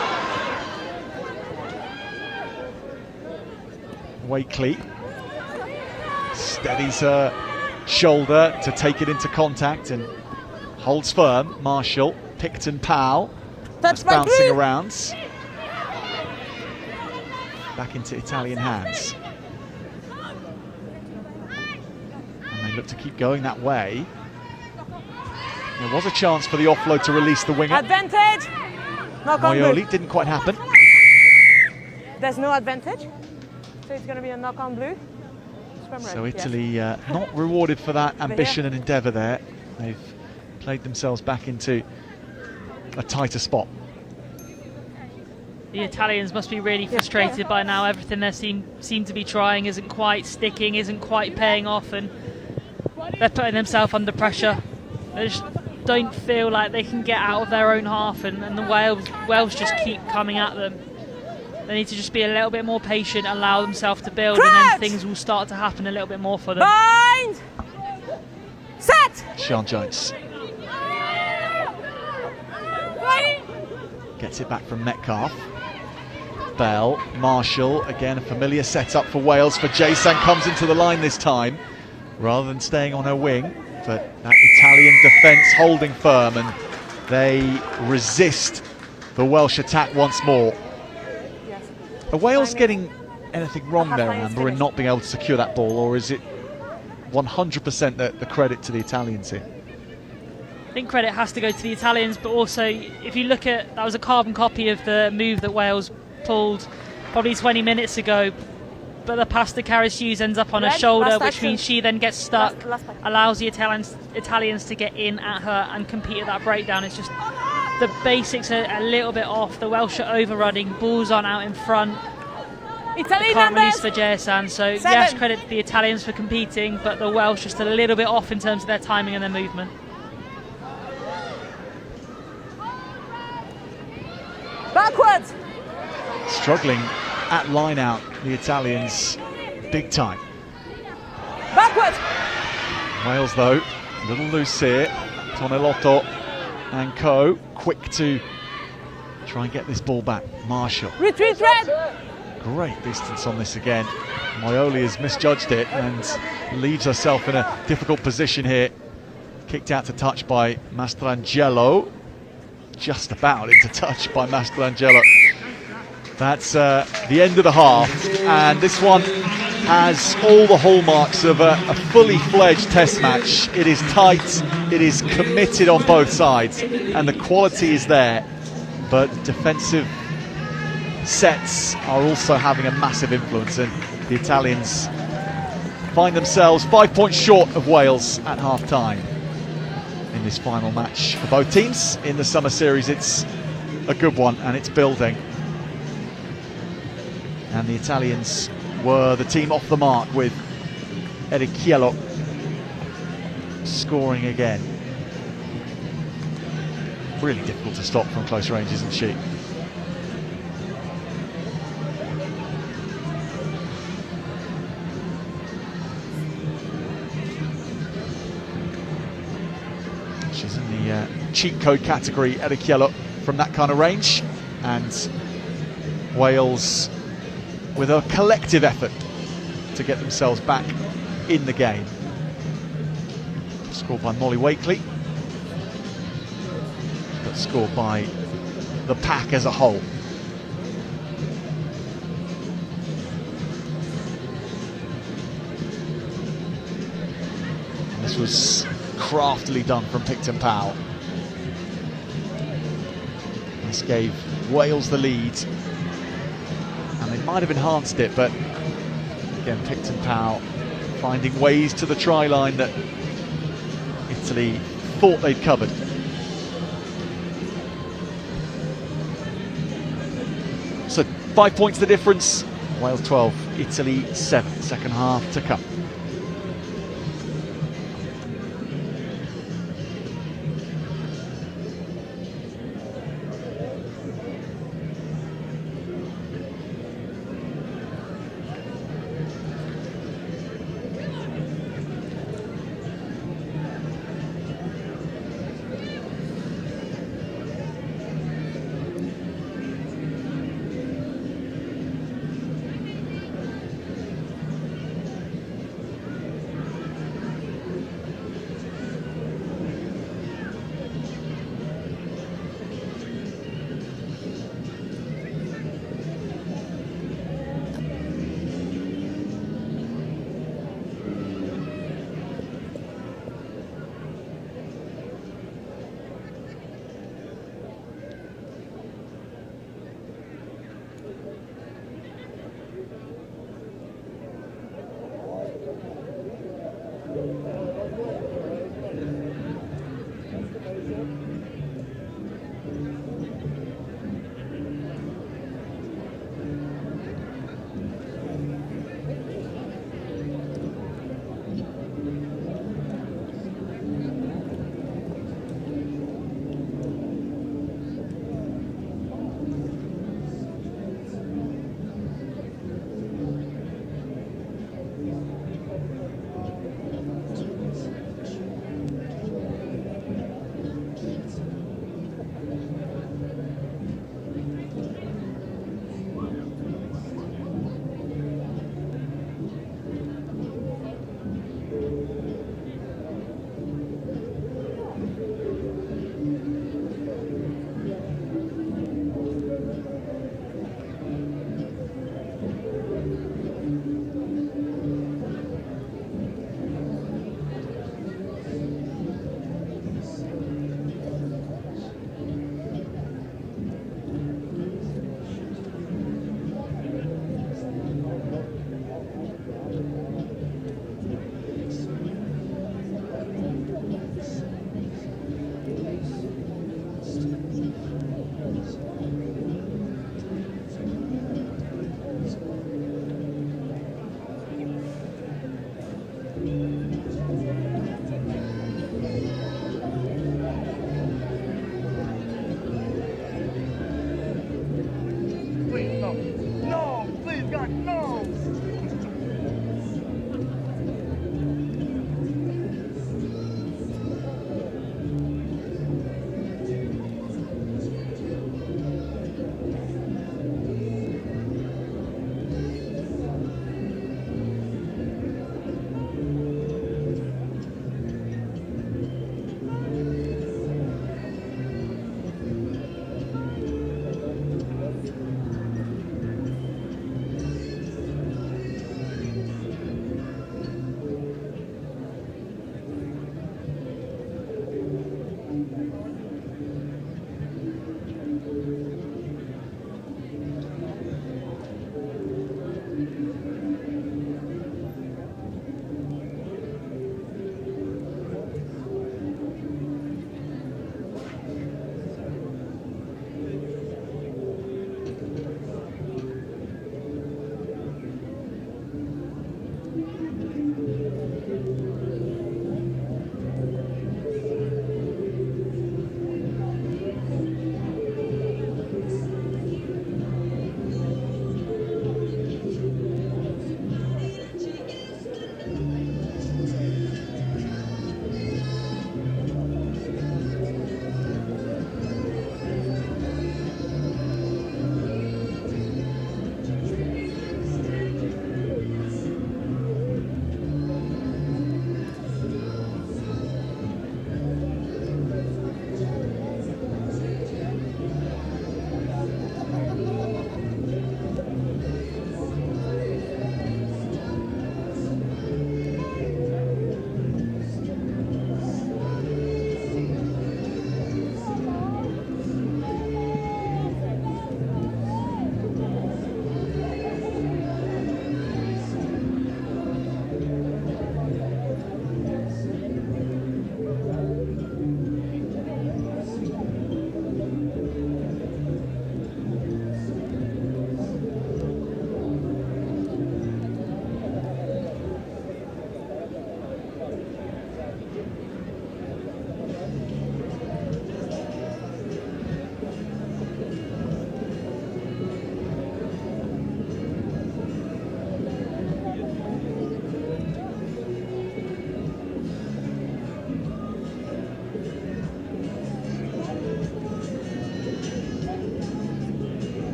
Wakely steadies her shoulder to take it into contact and holds firm. Marshall, Picton Powell, Touch by bouncing blue. around. Back into Italian hands. And they look to keep going that way. There was a chance for the offload to release the winger. Advantage. Knock on blue. Moyoli, didn't quite happen. There's no advantage. So it's going to be a knock on blue. Scrum red. So yes. Italy not rewarded for that ambition and endeavour there. They've played themselves back into a tighter spot. The Italians must be really frustrated by now. Everything they seem to be trying isn't quite sticking, isn't quite paying off, and they're putting themselves under pressure. They just don't feel like they can get out of their own half, and the Welsh just keep coming at them. They need to just be a little bit more patient, allow themselves to build, and then things will start to happen a little bit more for them. Bind! Set! Sean Jones. Gets it back from Metcalf. Bell, Marshall, again a familiar setup for Wales, for Jason comes into the line this time, rather than staying on her wing, but that Italian defence holding firm, and they resist the Welsh attack once more. Yes. Are Wales getting anything wrong there, Amber, in not being able to secure that ball, or is it 100% the credit to the Italians here? I think credit has to go to the Italians, but also if you look at, that was a carbon copy of the move that Wales pulled probably 20 minutes ago, but the pass to Cara Hughes ends up on her shoulder, which means she then gets stuck, allows the Italians to get in at her and compete at that breakdown. It's just the basics are a little bit off. The Welsh are overrunning, balls on out in front. Italian Can't release numbers. for Jason, so 7. yes, credit to the Italians for competing, but the Welsh just a little bit off in terms of their timing and their movement. Backwards. Struggling at line out, the Italians, big time. Backwards. Wales though, a little loose here. Tonelotto and co, quick to try and get this ball back. Marshall. Retreat red. Great distance on this again. Moioli has misjudged it and leaves herself in a difficult position here. Kicked out to touch by Mastrangelo. Just about into touch by Mastrangelo. That's the end of the half, and this one has all the hallmarks of a fully fledged test match. It is tight, it is committed on both sides, and the quality is there, but defensive sets are also having a massive influence, and the Italians find themselves 5 points short of Wales at half-time in this final match for both teams in the summer series. It's a good one and it's building, and the Italians were the team off the mark, with Erichiello scoring again. Really difficult to stop from close range, isn't she? She's in the cheat code category, Erichiello, from that kind of range, and Wales with a collective effort to get themselves back in the game. Scored by Molly Wakely, but scored by the pack as a whole. And this was craftily done from Picton Powell. This gave Wales the lead, and they might have enhanced it, but again, Picton Powell finding ways to the try line that Italy thought they'd covered. So 5 points the difference. Wales 12, Italy 7. Second half to come.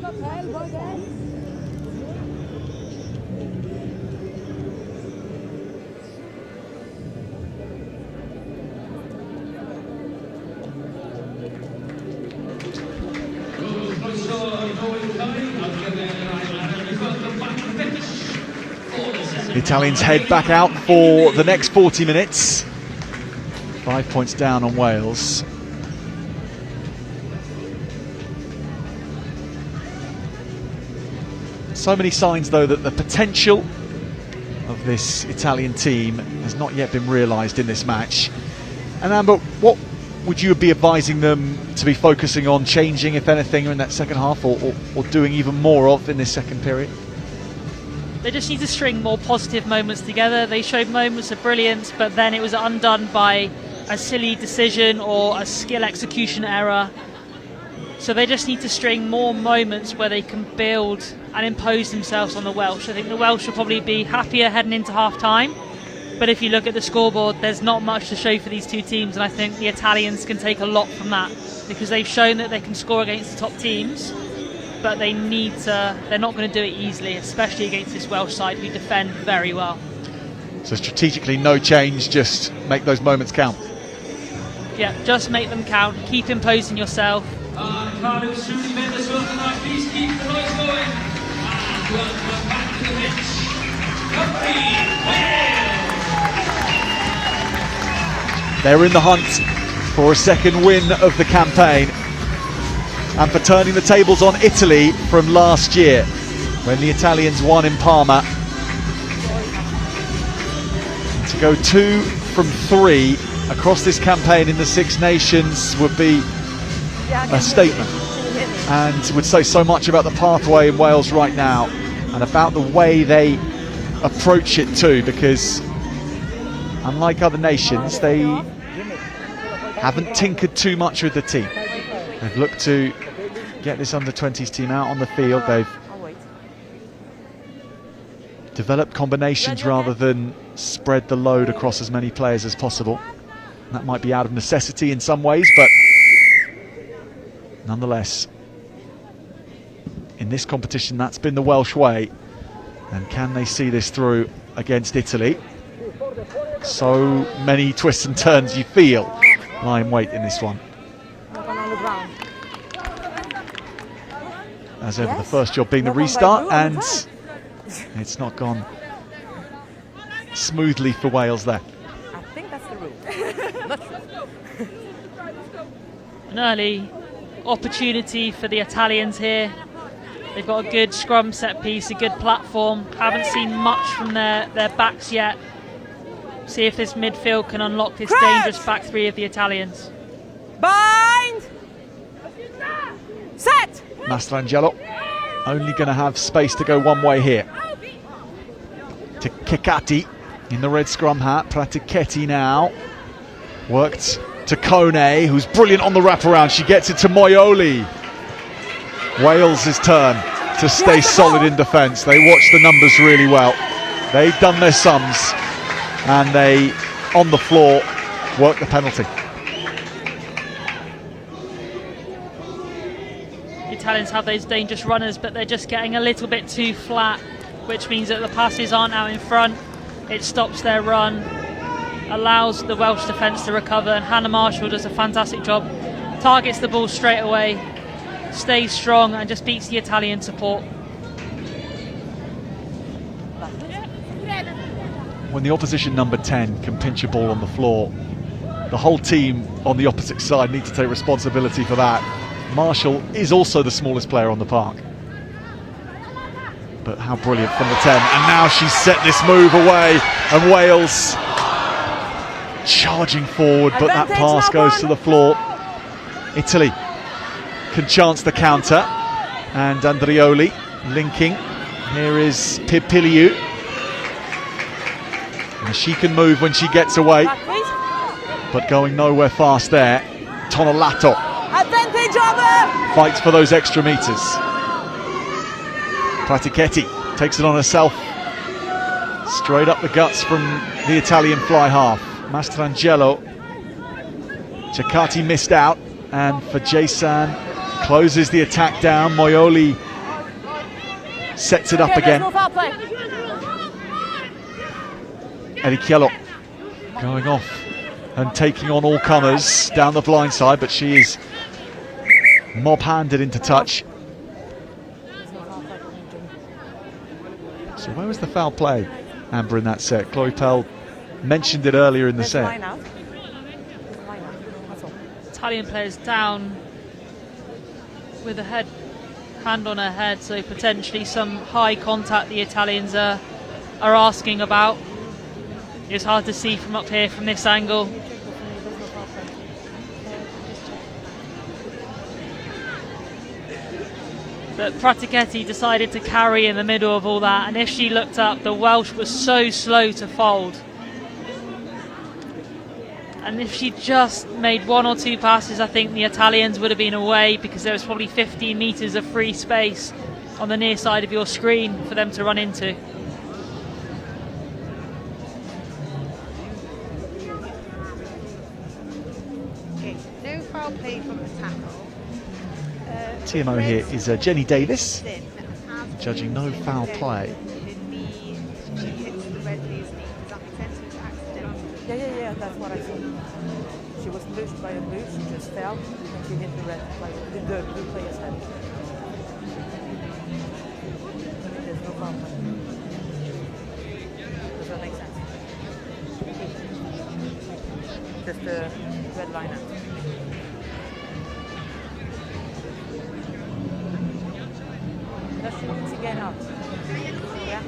The Italians head back out for the next 40 minutes. 5 points down on Wales. So many signs, though, that the potential of this Italian team has not yet been realised in this match. And Amber, what would you be advising them to be focusing on, changing, if anything, in that second half, or doing even more of in this second period? They just need to string more positive moments together. They showed moments of brilliance, but then it was undone by a silly decision or a skill execution error. So they just need to string more moments where they can build and impose themselves on the Welsh. I think the Welsh will probably be happier heading into half-time, but if you look at the scoreboard, there's not much to show for these two teams, and I think the Italians can take a lot from that, because they've shown that they can score against the top teams, but they're not going to do it easily, especially against this Welsh side who defend very well. So strategically, no change, just make those moments count. Yeah, just make them count, keep imposing yourself. Please keep the noise going. And welcome back to the pitch. Rugby Wales. They're in the hunt for a second win of the campaign, and for turning the tables on Italy from last year when the Italians won in Parma. And to go 2 from 3 across this campaign in the Six Nations would be a statement, and would say so much about the pathway in Wales right now and about the way they approach it too, because unlike other nations, they haven't tinkered too much with the team. They've looked to get this under-20s team out on the field. They've developed combinations rather than spread the load across as many players as possible. That might be out of necessity in some ways, but nonetheless, in this competition, that's been the Welsh way. And can they see this through against Italy? So many twists and turns, you feel, lie in wait in this one. As ever, the first job being the restart, and it's not gone smoothly for Wales there. I think that's the rule. Not sure. An early opportunity for the Italians here. They've got a good scrum set piece, a good platform. Haven't seen much from their backs yet. See if this midfield can unlock this dangerous back three of the Italians. Bind! Set! Mastrangelo only going to have space to go one way here. To Kekati in the red scrum hat. Pratichetti now. Worked to Kone, who's brilliant on the wraparound. She gets it to Moyoli. Wales' turn to stay solid in defence. They watch the numbers really well. They've done their sums, and they, on the floor, work the penalty. The Italians have those dangerous runners, but they're just getting a little bit too flat, which means that the passes aren't out in front. It stops their run, allows the Welsh defence to recover, and Hannah Marshall does a fantastic job. Targets the ball straight away, stays strong, and just beats the Italian support. When the opposition number 10 can pinch a ball on the floor, the whole team on the opposite side need to take responsibility for that. Marshall is also the smallest player on the park. But how brilliant from the 10. And now she's set this move away, and Wales charging forward, but that pass goes to the floor. Italy can chance the counter, and Andrioli linking. Here is Pipiliu. And she can move when she gets away, but going nowhere fast there. Tonolato Advantage over! fights for those extra metres. Pratichetti takes it on herself. Straight up the guts from the Italian fly half. Mastrangelo. Cecati missed out, and for Jason closes the attack down. Moyoli sets it up Okay, again. there's no foul play. Erikiello going off and taking on all comers down the blind side, but she is mob-handed into touch. So where was the foul play, Amber, in that set? Chloe Pell mentioned it earlier in the There's set. line out. Line out, that's all. Italian players down with a hand on her head, so potentially some high contact the Italians are asking about. It's hard to see from up here from this angle. But Pratichetti decided to carry in the middle of all that, and if she looked up, the Welsh was so slow to fold. And if she just made 1 or 2 passes, I think the Italians would have been away, because there was probably 15 metres of free space on the near side of your screen for them to run into. Okay, no foul play from the tackle. TMO here is Jenny Davis, Then has judging no foul play. the knee, she hits the red player's knee. Does that make sense? It was accidental. Yeah, that's what I saw. She was pushed by a boot, she just fell, and she hit the red, like the blue player's head. There's no foul play. Does that make sense? Just the red line out. Does she need to get out? Yeah.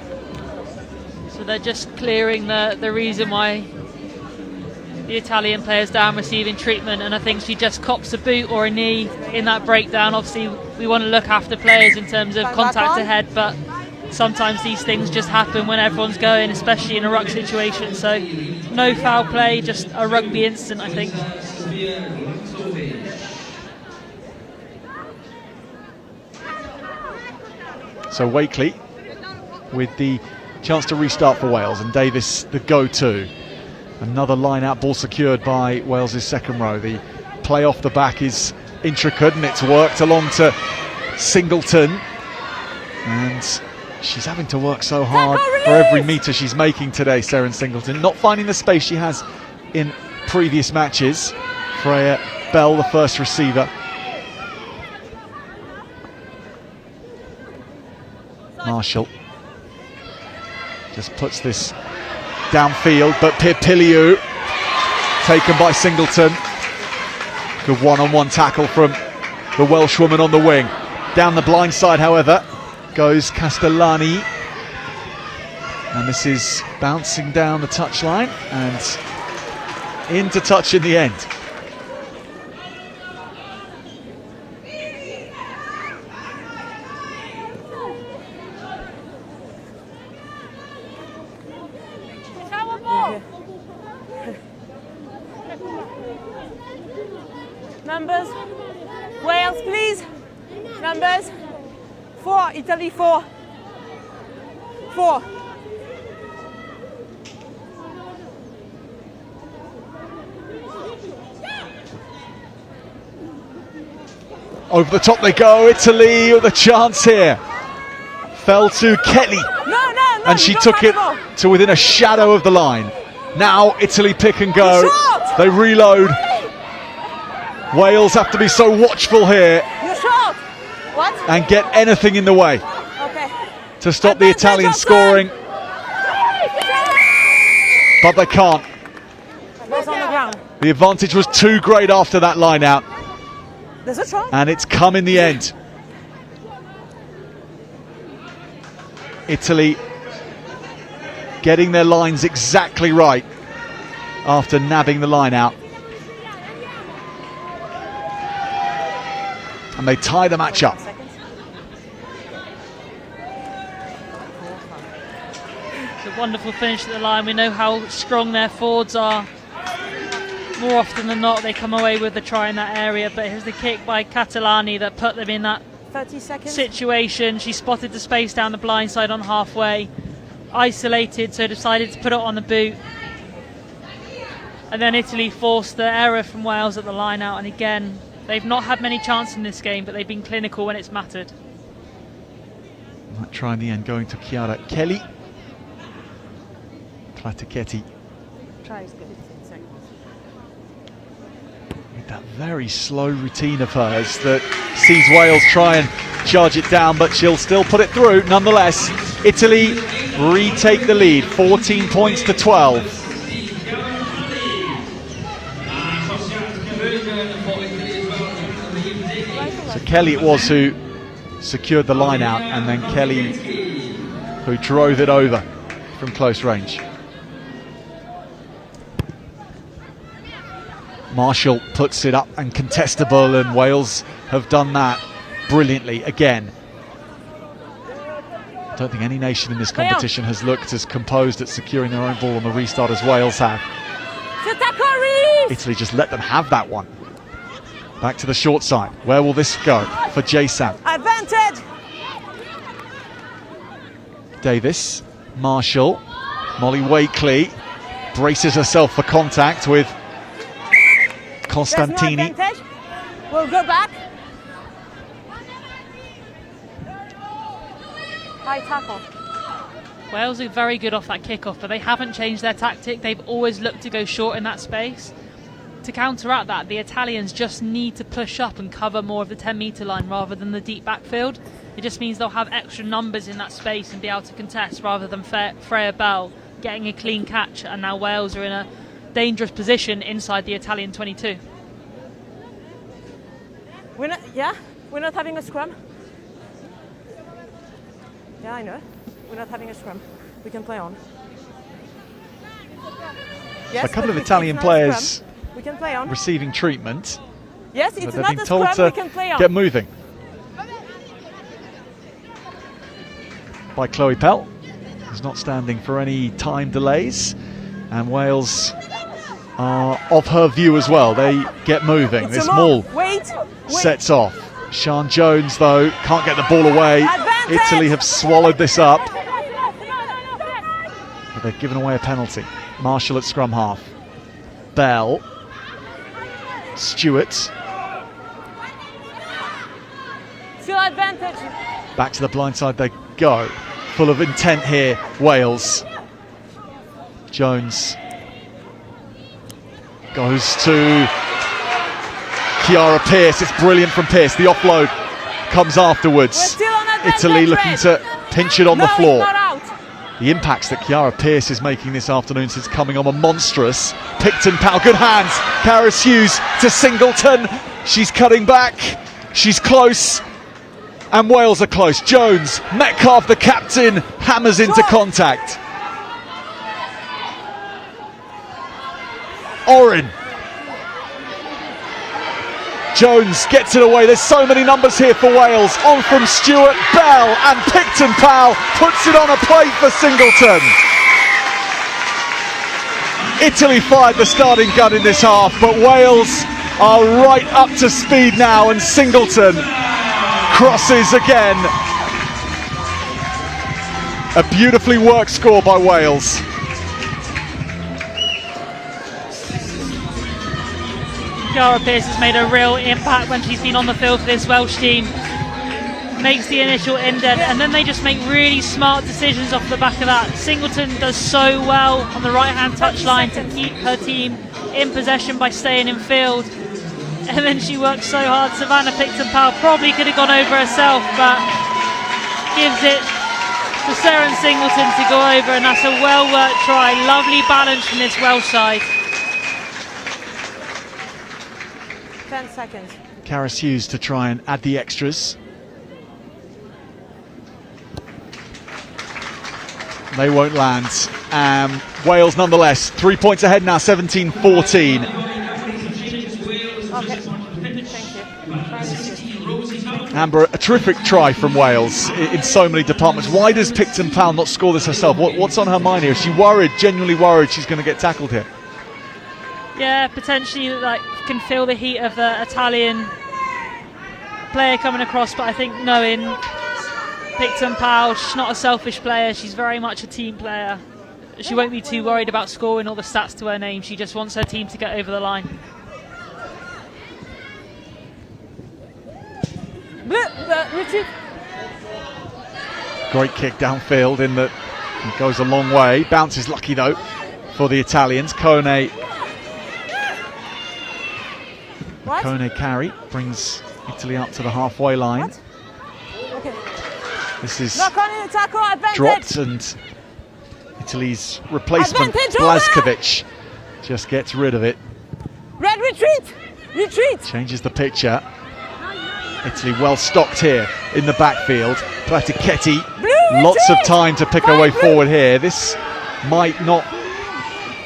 So they're just clearing the reason why the Italian player's down receiving treatment, and I think she just cops a boot or a knee in that breakdown. Obviously we want to look after players in terms of contact ahead, but sometimes these things just happen when everyone's going, especially in a ruck situation. So no foul play, just a rugby incident, I think. So Wakely with the chance to restart for Wales, and Davis the go-to. Another line-out ball secured by Wales' second row. The play off the back is intricate, and it's worked along to Singleton. And she's having to work so hard for every metre she's making today, Seren Singleton. Not finding the space she has in previous matches. Freya Bell, the first receiver. Marshall just puts this downfield, but Pirpiliu taken by Singleton. Good one-on-one tackle from the Welshwoman on the wing. Down the blind side, however, goes Castellani, and this is bouncing down the touchline and into touch in the end. Numbers, Wales please. Numbers, 4, Italy 4. 4. Over the top they go, Italy with a chance here. Fell to Kelly, No, and she took it to within a shadow of the line. Now Italy pick and go. They reload. Wales have to be so watchful here You're short. What? and get anything in the way Okay. to stop the Italians scoring, but they can't. Goes on the ground. The advantage was too great after that line out, There's a try. and it's come in the end. Italy getting their lines exactly right after nabbing the line out. And they tie the match up. It's a wonderful finish at the line. We know how strong their forwards are. More often than not, they come away with the try in that area, but here's the kick by Catalani that put them in that 30 seconds. situation. She spotted the space down the blind side on halfway, isolated, so decided to put it on the boot. And then Italy forced the error from Wales at the line out, and again, they've not had many chances in this game, but they've been clinical when it's mattered. Might try in the end, going to Chiara Kelly. Platachetti. Try is good. Seconds. With that very slow routine of hers that sees Wales try and charge it down, but she'll still put it through nonetheless. Italy retake the lead, 14 points to 12. So Kelly it was who secured the line out, and then Kelly who drove it over from close range. Marshall puts it up and contestable, and Wales have done that brilliantly again. I don't think any nation in this competition has looked as composed at securing their own ball on the restart as Wales have. Italy just let them have that one. Back to the short side. Where will this go for Jason? Advantage! Davis, Marshall, Molly Wakely braces herself for contact with Costantini. No, we'll go back. High tackle. Wales are very good off that kickoff, but they haven't changed their tactic. They've always looked to go short in that space. To counteract that, the Italians just need to push up and cover more of the 10-metre line rather than the deep backfield. It just means they'll have extra numbers in that space and be able to contest rather than Freya Bell getting a clean catch, and now Wales are in a dangerous position inside the Italian 22. We're not having a scrum. Yeah, I know. We're not having a scrum. We can play on. Yes, A couple of but Italian it's not a players scrum. We can play on. receiving treatment. Yes, But it's they've not been a told scrum. We to can play on. get moving. By Chloe Pell, who's not standing for any time delays, and Wales are of her view as well. They get moving. It's This a move. maul Wait. sets off. Sian Jones, though, can't get the ball away. Advantage! Italy have swallowed this up, but they've given away a penalty. Marshall at scrum half. Bell. Stewart. Still advantage. Back to the blind side they go. Full of intent here, Wales. Jones goes to Chiara Pearce. It's brilliant from Pearce. The offload comes afterwards. We're still on advantage. Italy looking to pinch it on the floor. It's not out. The impacts that Chiara Pearce is making this afternoon since coming on are monstrous. Picton Powell, good hands. Karis Hughes to Singleton. She's cutting back. She's close. And Wales are close. Jones, Metcalf, the captain, hammers into contact. Oren. Jones gets it away. There's so many numbers here for Wales. On from Stewart, Bell, and Picton Powell puts it on a plate for Singleton. Italy fired the starting gun in this half, but Wales are right up to speed now, and Singleton crosses again. A beautifully worked score by Wales. Chiara Pearce has made a real impact when she's been on the field for this Welsh team. Makes the initial indent, and then they just make really smart decisions off the back of that. Singleton does so well on the right-hand touchline to keep her team in possession by staying in field. And then she works so hard. Savannah Picton-Powell probably could have gone over herself, but gives it to Seren Singleton to go over, and that's a well-worked try. Lovely balance from this Welsh side. 10 seconds. Karis Hughes to try and add the extras. They won't land. Wales nonetheless, 3 points ahead now, 17-14. Okay. Thank you. Amber, a terrific try from Wales in so many departments. Why does Picton Powell not score this herself? What's on her mind here? Is she worried, genuinely worried she's going to get tackled here? Yeah, potentially can feel the heat of the Italian player coming across, but I think knowing Picton Powell, she's not a selfish player, she's very much a team player. She won't be too worried about scoring all the stats to her name, she just wants her team to get over the line. Richie. Great kick downfield in that it goes a long way. Bounces lucky though for the Italians. Kone carry brings Italy up to the halfway line. Okay. This is Knock on in the tackle, advantage. dropped, and Italy's replacement Advantage over. Blaskovic just gets rid of it. Red, retreat! Retreat! Changes the picture. Italy well stocked here in the backfield. Pratichetti, lots of time to pick her way forward here. This might not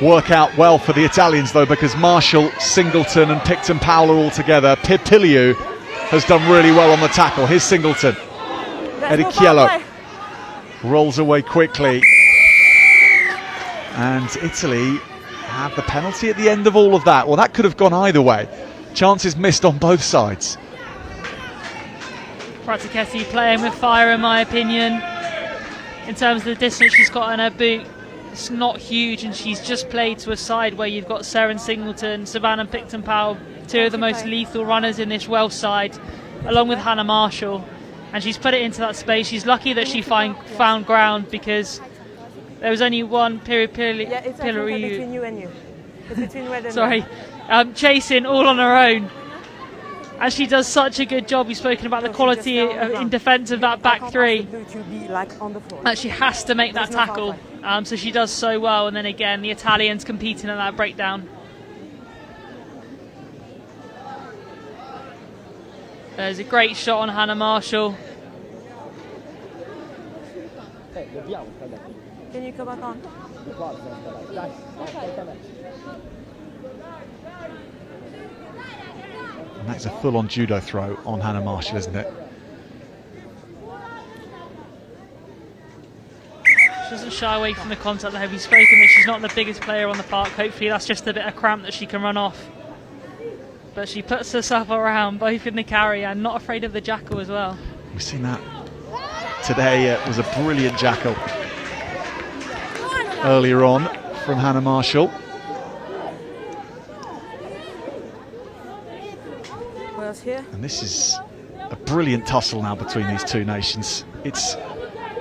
work out well for the Italians though, because Marshall, Singleton and Picton Powell are all together. Pipiliu has done really well on the tackle. Here's Singleton. Edichiello rolls away quickly. And Italy have the penalty at the end of all of that. Well, that could have gone either way. Chances missed on both sides. Pratichetti playing with fire, in my opinion. In terms of the distance she's got on her boot, it's not huge, and she's just played to a side where you've got Seren Singleton, Savannah Picton Powell, two of the most lethal runners in this Welsh side, along with Hannah Marshall. And she's put it into that space. She's lucky that she found ground, because there was only one Between you and you. It's between Red and chasing all on her own. And she does such a good job. We've spoken about the quality in defence of that back three. That she has to make that tackle. So she does so well. And then again, the Italians competing in that breakdown. There's a great shot on Hannah Marshall. Can you come back on? And that's a full-on judo throw on Hannah Marshall, isn't it? She doesn't shy away from the contact there. We've spoken that she's not the biggest player on the park. Hopefully that's just a bit of cramp that she can run off. But she puts herself around, both in the carry and not afraid of the jackal as well. We've seen that today. It was a brilliant jackal earlier on from Hannah Marshall. Here. And this is a brilliant tussle now between these two nations. It's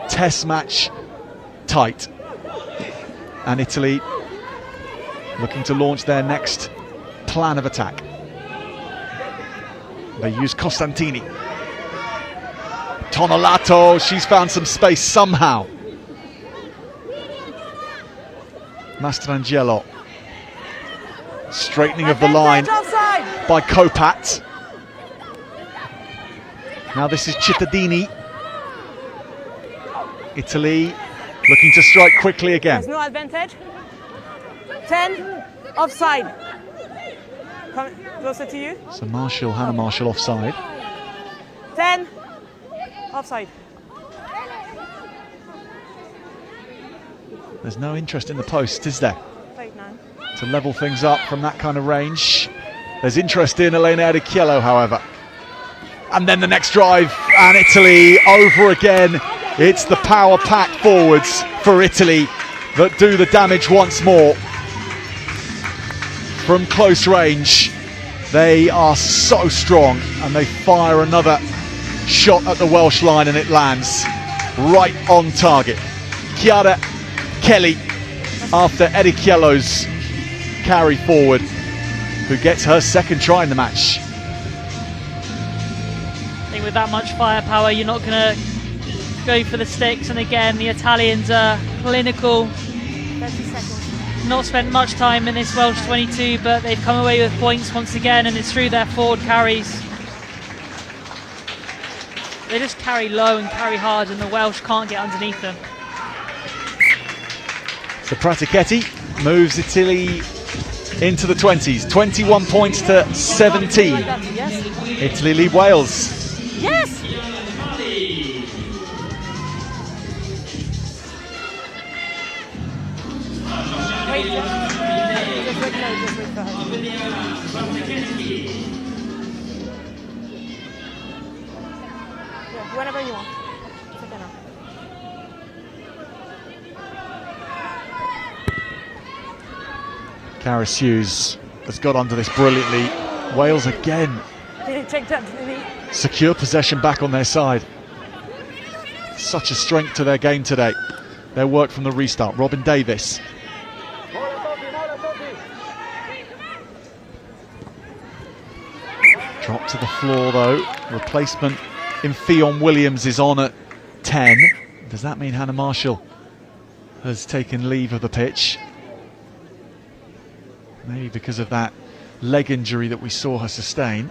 test match tight, and Italy looking to launch their next plan of attack. They use Costantini. Tonolato, she's found some space somehow. Mastrangelo, straightening of the line by Kopat. Now this is Cittadini. Italy looking to strike quickly again. There's no advantage. 10, offside. Come closer to you. So Marshall, Hannah Marshall offside. 10, offside. There's no interest in the post, is there? Right now. To level things up from that kind of range. There's interest in Elena Edichiello, however. And then the next drive, and Italy over again. It's the power pack forwards for Italy that do the damage once more. From close range, they are so strong, and they fire another shot at the Welsh line, and it lands right on target. Chiara Kelly, after Edichiello's carry forward, who gets her second try in the match. With that much firepower, you're not going to go for the sticks. And again, the Italians are clinical. 30 seconds. Not spent much time in this Welsh 22, but they've come away with points once again, and it's through their forward carries. They just carry low and carry hard, and the Welsh can't get underneath them. So Pratichetti moves Italy into the 20s. 21 points to 17. Italy lead Wales. Yes! Wait, just wait for her. Yeah, whenever you want. It's okay now. Karis Hughes has got under this brilliantly. Wales again Did he check that? Did he? secure possession back on their side. such a strength to their game today. Their work from the restart. Robin Davis. Drop to the floor though. Replacement in Fionn Williams is on at 10. Does that mean Hannah Marshall has taken leave of the pitch? Maybe because of that leg injury that we saw her sustain.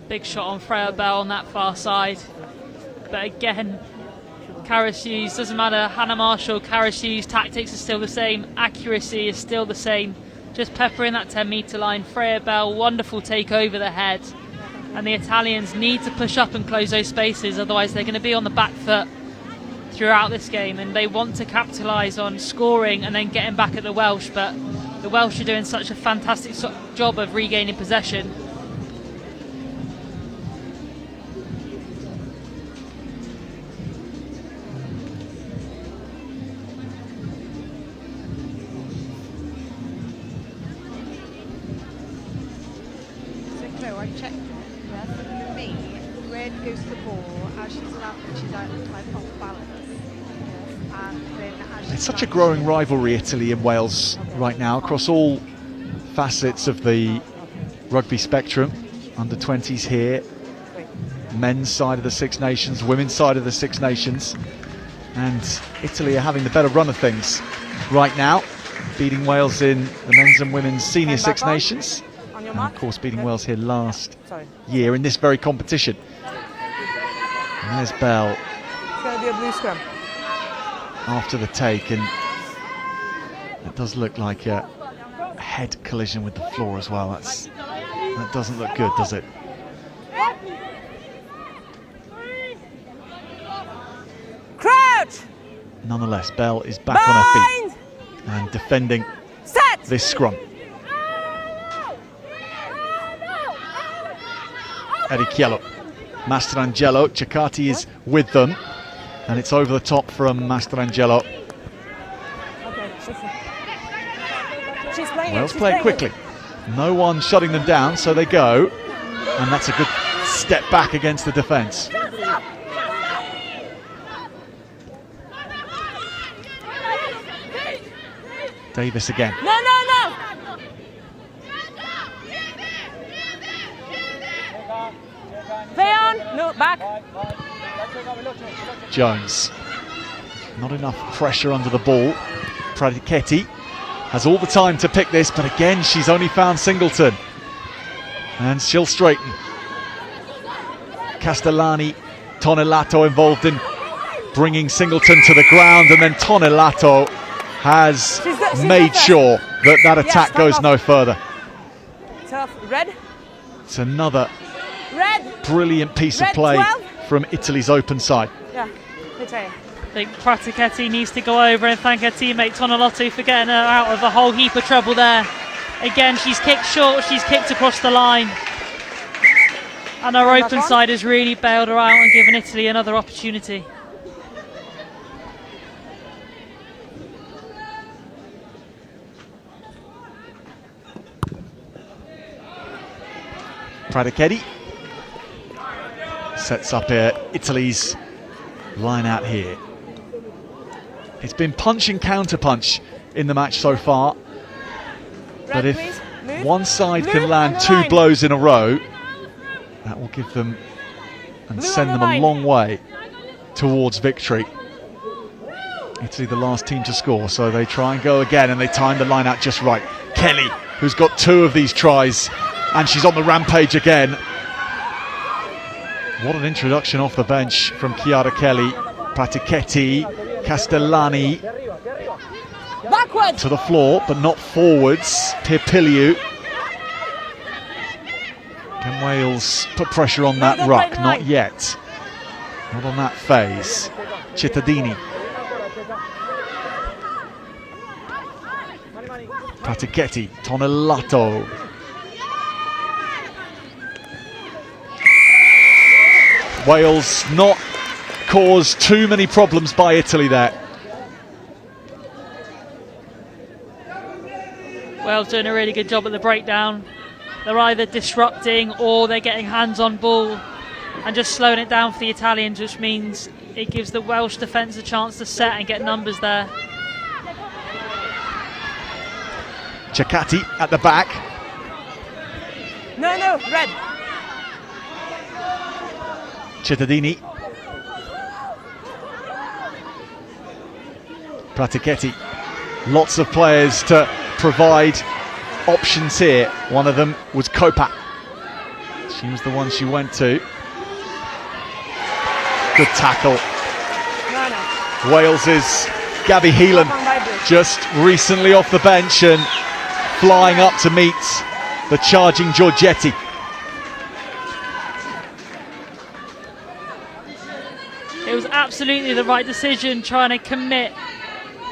Big shot on Freya Bell on that far side. But again, Cara Hughes, doesn't matter, Hannah Marshall, Cara Hughes, tactics are still the same, accuracy is still the same. Just peppering that 10-metre line. Freya Bell, wonderful take over the head. And the Italians need to push up and close those spaces, otherwise they're going to be on the back foot throughout this game, and they want to capitalise on scoring and then getting back at the Welsh, but the Welsh are doing such a fantastic job of regaining possession. So I checked. For me, red goes to the ball as she's out, like off balance. And then as It's such a growing rivalry, Italy and Wales, right now, across all facets of the rugby spectrum. Under 20s here, men's side of the Six Nations, women's side of the Six Nations. And Italy are having the better run of things right now, beating Wales in the men's and women's senior Six Nations. And of course beating Wales here last year in this very competition. And there's Bell. It's going to be a blue scrum. After the take, and it does look like a head collision with the floor as well. That doesn't look good, does it? Crouch! Nonetheless, Bell is back on her feet and defending this scrum. Erichiello, Mastrangelo, Cecchetti is with them, and it's over the top from Mastrangelo. Okay, she's playing Wales play it quickly. No one shutting them down, so they go, and that's a good step back against the defence. Davis again. No! Veon, no, back. Jones. Not enough pressure under the ball. Pradichetti has all the time to pick this, but again she's only found Singleton. And she'll straighten. Castellani, Tonelato involved in bringing Singleton to the ground, and then Tonelato has made sure that that attack goes no further. Tough. Red. It's another Red. brilliant piece of play from Italy's open side. Yeah, Italy. I think Pratichetti needs to go over and thank her teammate Tonelato for getting her out of a whole heap of trouble there. Again, she's kicked short, she's kicked across the line. And our open side has really bailed her out and given Italy another opportunity. Pradichetti sets up Italy's line out here. It's been punch and counter punch in the match so far, but if one side can land two blows in a row, that will give them and send them a long way towards victory. Italy the last team to score, so they try and go again, and they time the line out just right. Kelly, who's got 2 of these tries, and she's on the rampage again. What an introduction off the bench from Chiara Kelly. Pratichetti, Castellani Backwards. to the floor, but not forwards. Pirpiliu. Can Wales put pressure on that ruck? Not yet. Not on that phase. Cittadini. Pratichetti, Tonelato. Wales not caused too many problems by Italy there. Wales doing a really good job at the breakdown. they're either disrupting or they're getting hands on ball and just slowing it down for the Italians, which means it gives the Welsh defence a chance to set and get numbers there. Ceccati at the back. No, red. Cittadini. Pratichetti. Lots of players to provide options here. One of them was Copa. She was the one she went to. Good tackle. No. Wales's Gabby Heelan just recently off the bench and flying up to meet the charging Giorgetti. It was absolutely the right decision trying to commit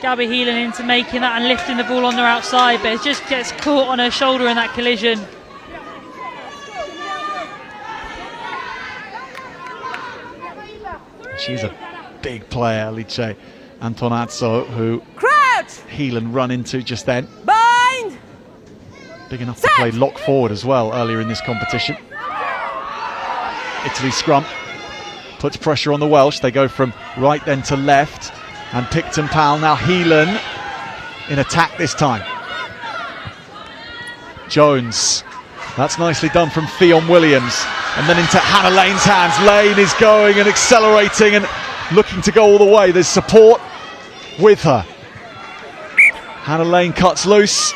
Gabby Heelan into making that and lifting the ball on their outside, but it just gets caught on her shoulder in that collision. She's a big player, Alice Antonazzo, who Crouch! Heelan run into just then. Bind! Big enough to play lock forward as well earlier in this competition. Italy scrum puts pressure on the Welsh. They go from right then to left, and Picton Powell, now Heelan in attack this time. Jones, that's nicely done from Fionn Williams, and then into Hannah Lane's hands. Lane is going and accelerating and looking to go all the way. There's support with her. Hannah Lane cuts loose,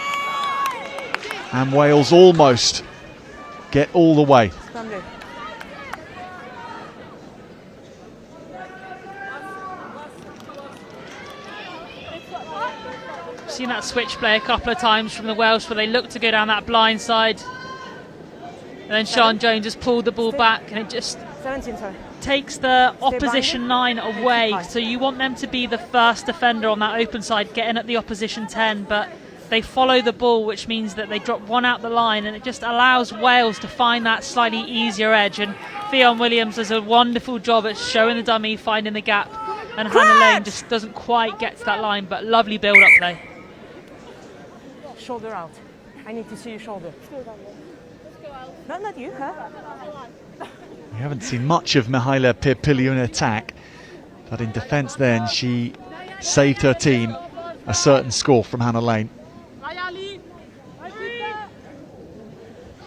and Wales almost get all the way. Seen that switch play a couple of times from the Welsh where they look to go down that blind side, and then Sian Jones just pulled the ball back, and it just 17, sorry. takes the opposition 9 away. So you want them to be the first defender on that open side getting at the opposition 10, but they follow the ball, which means that they drop one out the line, and it just allows Wales to find that slightly easier edge. And Fionn Williams does a wonderful job at showing the dummy, finding the gap, and Hannah Lane just doesn't quite get to that line, but lovely build-up play. Shoulder out. I need to see your shoulder. No, not you, huh? We haven't seen much of Mihaela Pirpilliu in attack, but in defence then she saved her team a certain score from Hannah Lane.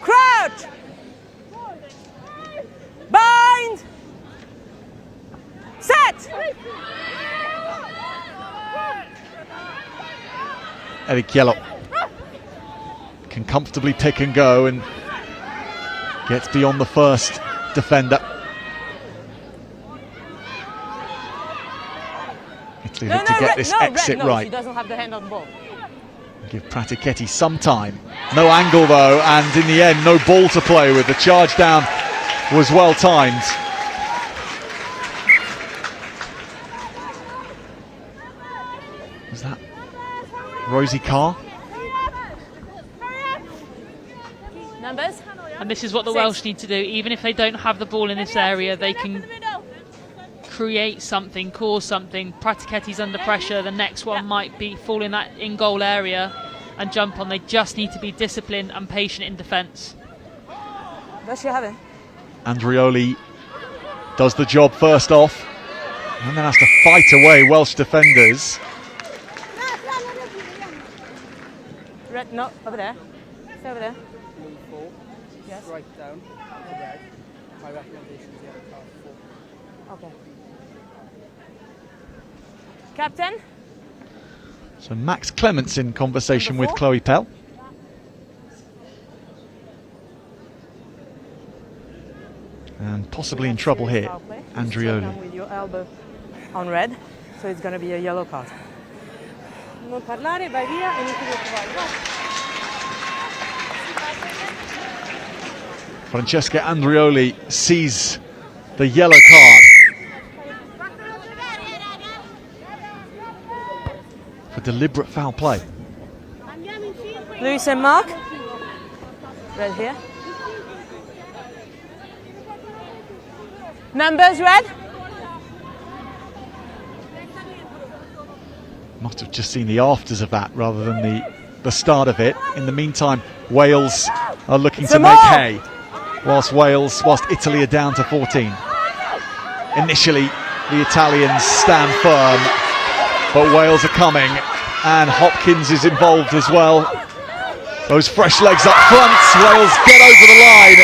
Crouch! Bind! Set! Eric Yellow can comfortably pick and go and gets beyond the first defender. Italy look to get this exit right. She doesn't have the hand on the ball. Give Pratichetti some time. No angle though, and in the end, no ball to play with. The charge down was well timed. Was that Rosie Carr? Numbers? And this is what the Welsh need to do. Even if they don't have the ball in this area, they can create something, cause something. Pratichetti's under pressure. The next one might be fall in that in-goal area and jump on. They just need to be disciplined and patient in defence. Does she have it? Andrioli does the job first off, and then has to fight away Welsh defenders. Red, no, over there. Stay over there. Move 4. Yes. Right down to red. My recommendation is yellow card 4. Okay. Captain? So Max Clements in conversation with Number 4. Chloe Pell. And possibly in trouble here, Andrioli. With your elbow on red, so it's going to be a yellow card. Non parlare, vai via e non ti devo trovare. Francesca Andrioli sees the yellow card for deliberate foul play. Lewis and Mark. Red here. Numbers red. Must have just seen the afters of that rather than the start of it. In the meantime, Wales are looking to make hay, whilst Italy are down to 14. Initially, the Italians stand firm, but Wales are coming, and Hopkins is involved as well. Those fresh legs up front, Wales get over the line,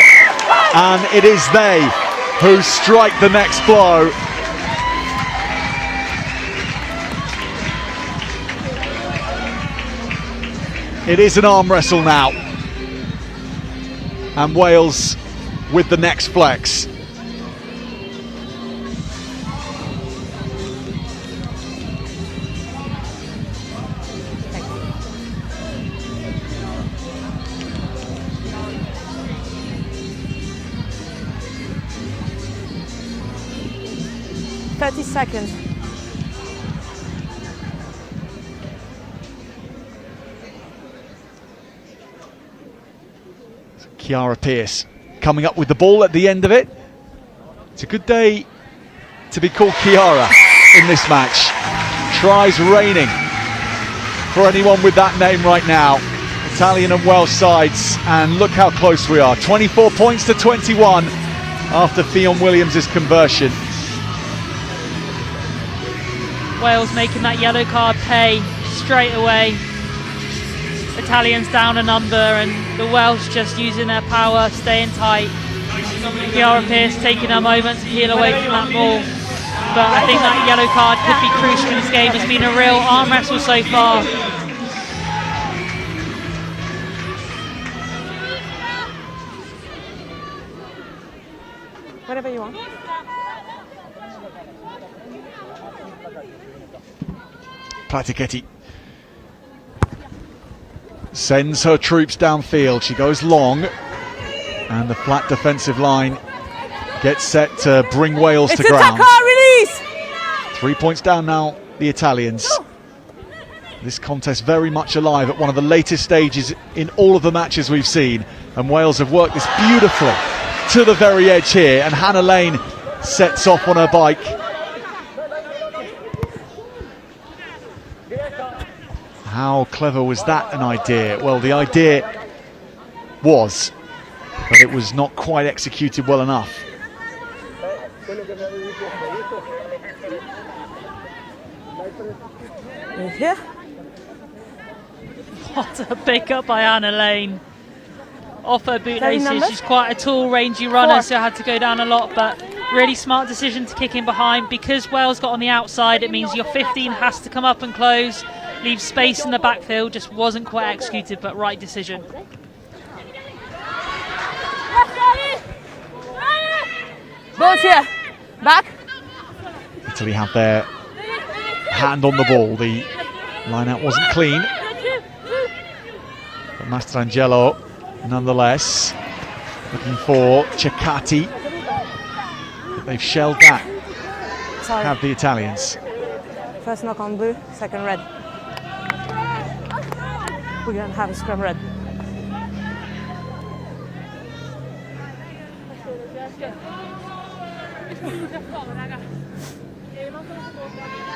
and it is they who strike the next blow. It is an arm wrestle now, and Wales with the next flex. Seconds. Ciara Pearce coming up with the ball at the end of it. It's a good day to be called Ciara in this match. Tries raining for anyone with that name right now. Italian and Welsh sides, and look how close we are. 24 points to 21 after Fionn Williams' conversion. Wales making that yellow card pay straight away. Italians down a number, and the Welsh just using their power, staying tight. Ciara Pearce taking a moment to peel away from that ball. But I think that yellow card could be crucial in this game. It's been a real arm wrestle so far. Whatever you want. Platichetti sends her troops downfield. She goes long, and the flat defensive line gets set to bring Wales to ground. Release! 3 points down now, the Italians. This contest very much alive at one of the latest stages in all of the matches we've seen, and Wales have worked this beautifully to the very edge here, and Hannah Lane sets off on her bike. How clever was that an idea? Well, the idea was, but it was not quite executed well enough. Here. What a pick up by Hannah Lane. Off her bootlaces, she's quite a tall, rangy runner, so had to go down a lot, but really smart decision to kick in behind. Because Wales got on the outside, it means your 15 has to come up and close, leave space in the backfield. Just wasn't quite executed, but right decision. Bones here, back. Italy have their hand on the ball. The line out wasn't clean, but Mastrangelo nonetheless looking for Ceccati. They've shelled that. Sorry. Have the Italians. First knock on blue, second red. We're going to have a scrum red.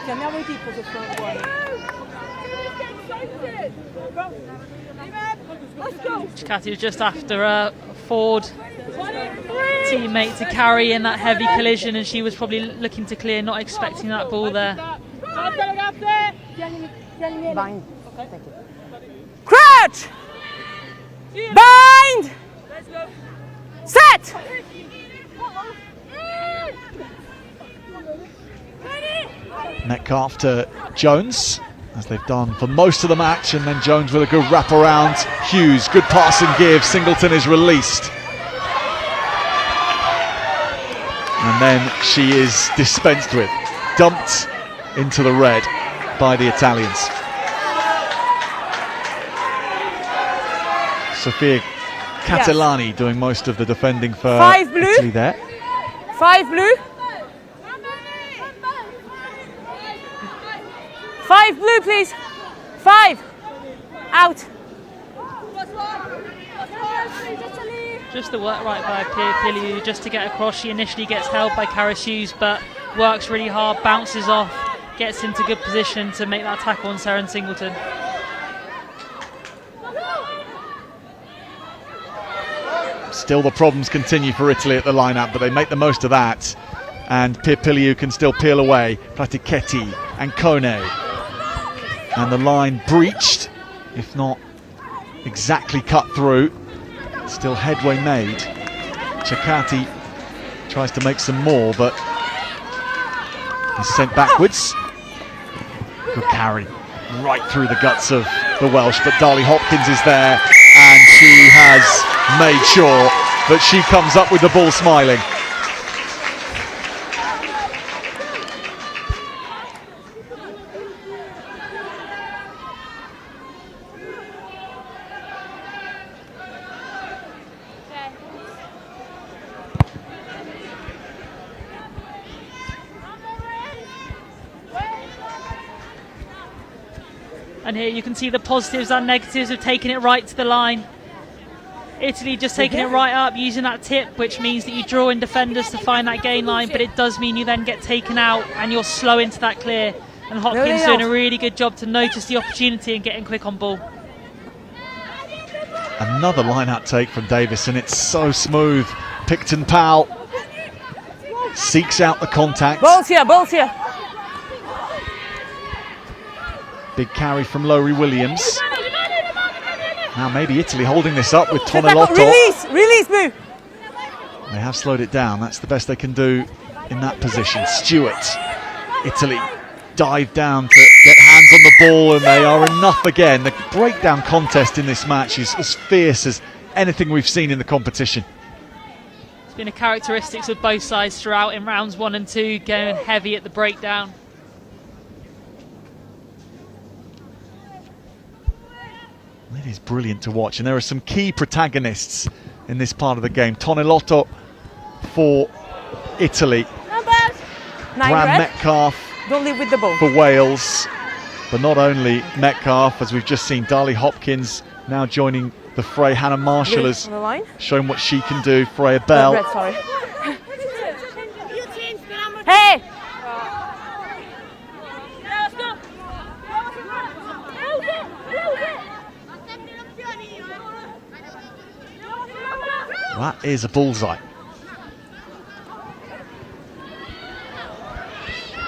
Chiamiamo i tipo se sono buoni. Ceccati was just after a Ford teammate to carry in that heavy collision, and she was probably looking to clear, not expecting that ball there. Bind. Thank you. Crouch! Bind! Set! Metcalf to Jones, as they've done for most of the match, and then Jones with a good wrap around Hughes. Good pass and give. Singleton is released. And then she is dispensed with, dumped into the red by the Italians. Sofia Catalani doing most of the defending for Italy there. 5 blue. 5 blue, please. 5. Out. Just the work right by Piliu just to get across. She initially gets held by Karis Hughes, but works really hard, bounces off, gets into good position to make that tackle on Seren Singleton. Still the problems continue for Italy at the line-up, but they make the most of that. And Pirpiliu can still peel away. Pratichetti and Kone. And the line breached, if not exactly cut through. Still headway made. Cecchetti tries to make some more, but he's sent backwards. Good carry right through the guts of the Welsh, but Darlie Hopkins is there, and she has made sure that she comes up with the ball smiling. And here you can see the positives and negatives of taking it right to the line. Italy just taking it right up, using that tip, which means that you draw in defenders to find that gain line, but it does mean you then get taken out and you're slow into that clear. And Hopkins doing a really good job to notice the opportunity and getting quick on ball. Another line-out take from Davis, and it's so smooth. Picton Powell seeks out the contact. Balls here, balls here. Big carry from Lowry Williams. Now maybe Italy holding this up with Tonelotto. Release, release, Boo. They have slowed it down. That's the best they can do in that position. Stewart, Italy dive down to get hands on the ball, and they are enough again. The breakdown contest in this match is as fierce as anything we've seen in the competition. It's been a characteristics of both sides throughout in rounds 1 and 2, going heavy at the breakdown. It is brilliant to watch, and there are some key protagonists in this part of the game. Tonelotto for Italy, Bram Metcalf Don't leave with the ball. for Wales, but not only Metcalf, as we've just seen, Darlie Hopkins now joining the fray. Hannah Marshall has shown what she can do. Freya Bell. Red, sorry. Hey! That is a bullseye.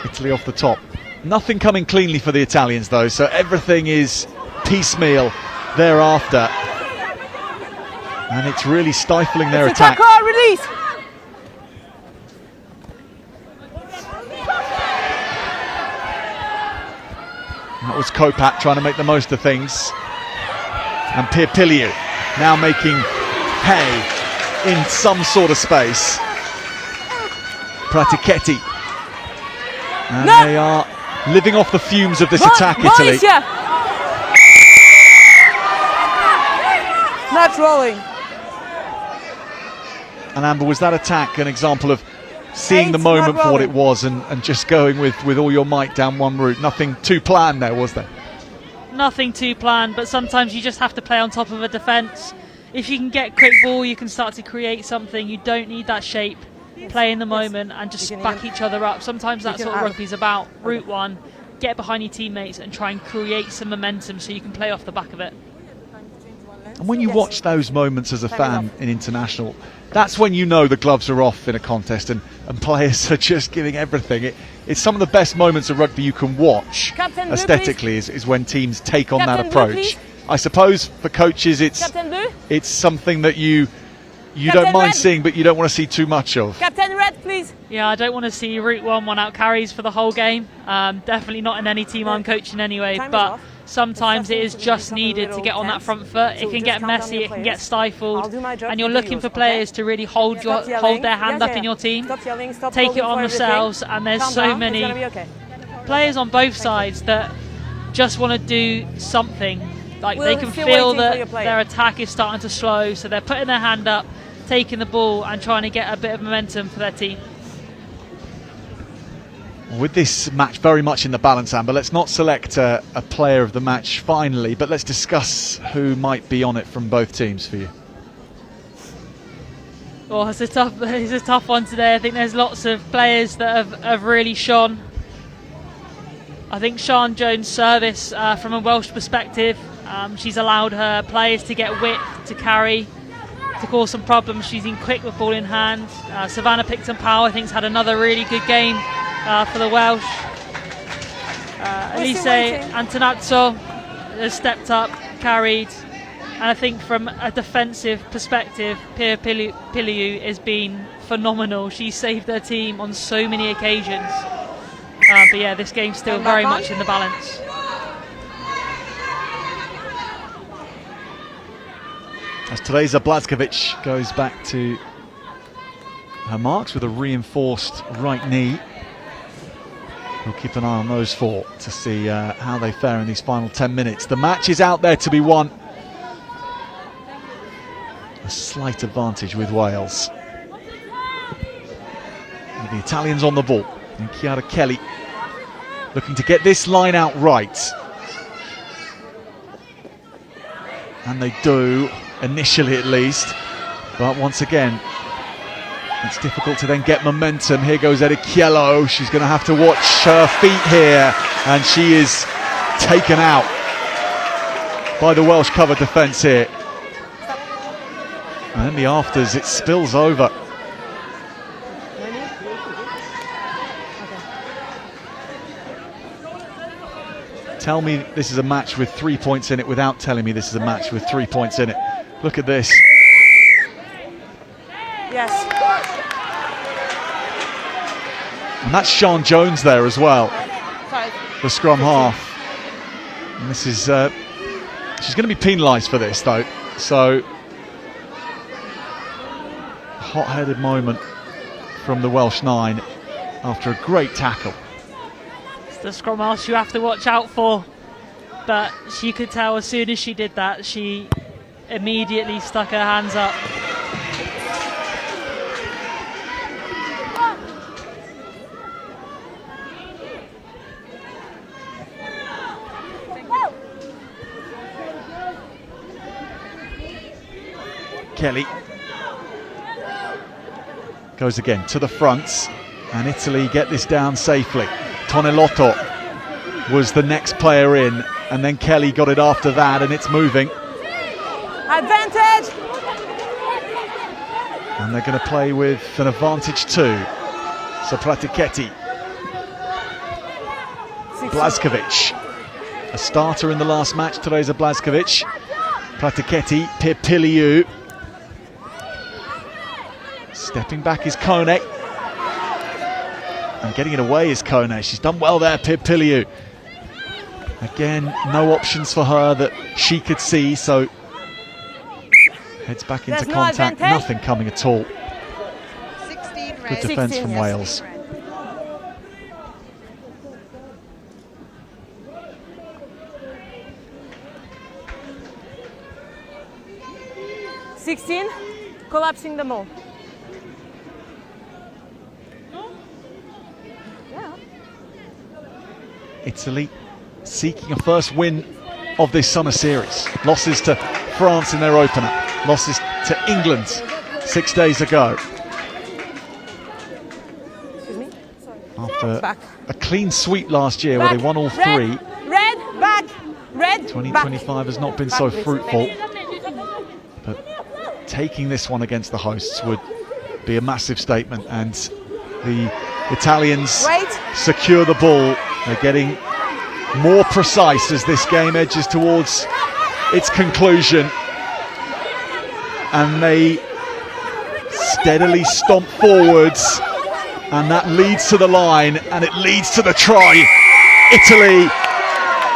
Italy off the top. Nothing coming cleanly for the Italians though, so everything is piecemeal thereafter. And it's really stifling their attack. Release! That was Kopat trying to make the most of things. And Pirpiliu now making hay in some sort of space. Pratichetti. And they are living off the fumes of this attack, Italy. Not rolling. And Amber, was that attack an example of seeing the moment for what it was and just going with all your might down one route? Nothing too planned there, was there? Nothing too planned, but sometimes you just have to play on top of a defence. If you can get quick ball, you can start to create something. You don't need that shape. Play in the moment and just back each other up. Sometimes that's what rugby's about. Route 1, get behind your teammates and try and create some momentum so you can play off the back of it. And when you watch those moments as a fan in international, that's when you know the gloves are off in a contest and players are just giving everything. It's some of the best moments of rugby you can watch aesthetically is when teams take on that approach. I suppose for coaches it's something that you don't mind seeing, but you don't want to see too much of. Captain Red, please. Yeah, I don't want to see Route 1 one-out carries for the whole game. Definitely not in any team I'm coaching anyway, but sometimes it is just needed to get on that front foot. It can get messy, it can get stifled, and you're looking for players to really hold their hand up in your team, take it on themselves, and there's so many players on both sides that just want to do something. Like they can feel that their attack is starting to slow, so they're putting their hand up, taking the ball and trying to get a bit of momentum for their team. With this match very much in the balance, Amber, let's not select a player of the match finally, but let's discuss who might be on it from both teams for you. Well, it's a tough one today. I think there's lots of players that have really shone. I think Sian Jones' service from a Welsh perspective, she's allowed her players to get width, to carry. to cause some problems. She's been quick with ball in hand. Savannah Picton-Powell, I think, has had another really good game for the Welsh. Elise Antonazzo has stepped up, carried, and I think from a defensive perspective, Pia Piliu has been phenomenal. She saved her team on so many occasions. But yeah, this game's still very much in the balance. As Teresa Blazkovic goes back to her marks with a reinforced right knee. We'll keep an eye on those four to see how they fare in these final 10 minutes. The match is out there to be won. A slight advantage with Wales. With the Italians on the ball. And Chiara Kelly looking to get this line out right. And they do, initially at least. But once again, it's difficult to then get momentum. Here goes Erichiello. She's going to have to watch her feet here. And she is taken out by the Welsh cover defence here. And in the afters, it spills over. Tell me this is a match with 3 points in it without telling me this is a match with 3 points in it. Look at this. Yes. And that's Sian Jones there as well, the scrum half. And this is, she's going to be penalised for this though. So, hot-headed moment from the Welsh 9 after a great tackle. It's the scrum half you have to watch out for. But she could tell as soon as she did that, she immediately stuck her hands up. Kelly goes again to the fronts, and Italy get this down safely. Tonelotto was the next player in, and then Kelly got it after that, and it's moving. Advantage! And they're going to play with an advantage too. So Pratichetti. Blazkovic, a starter in the last match, Teresa Blazkovic. Pratichetti, Piliu. Stepping back is Kone. And getting it away is Kone. She's done well there, Piliu. Again, no options for her that she could see, so heads back into contact, nothing coming at all. 16 red. Good defence 16, from yes. Wales. 16, collapsing them all. Italy seeking a first win of this summer series. Losses to France in their opener, losses to England 6 days ago. Excuse me? Sorry. After Back. a clean sweep last year Back. where they won all three. Red, back, red, 2025 has not been so Back, fruitful. But taking this one against the hosts would be a massive statement, and the Italians secure the ball. They're getting more precise as this game edges towards its conclusion, and they steadily stomp forwards, and that leads to the line, and it leads to the try. Italy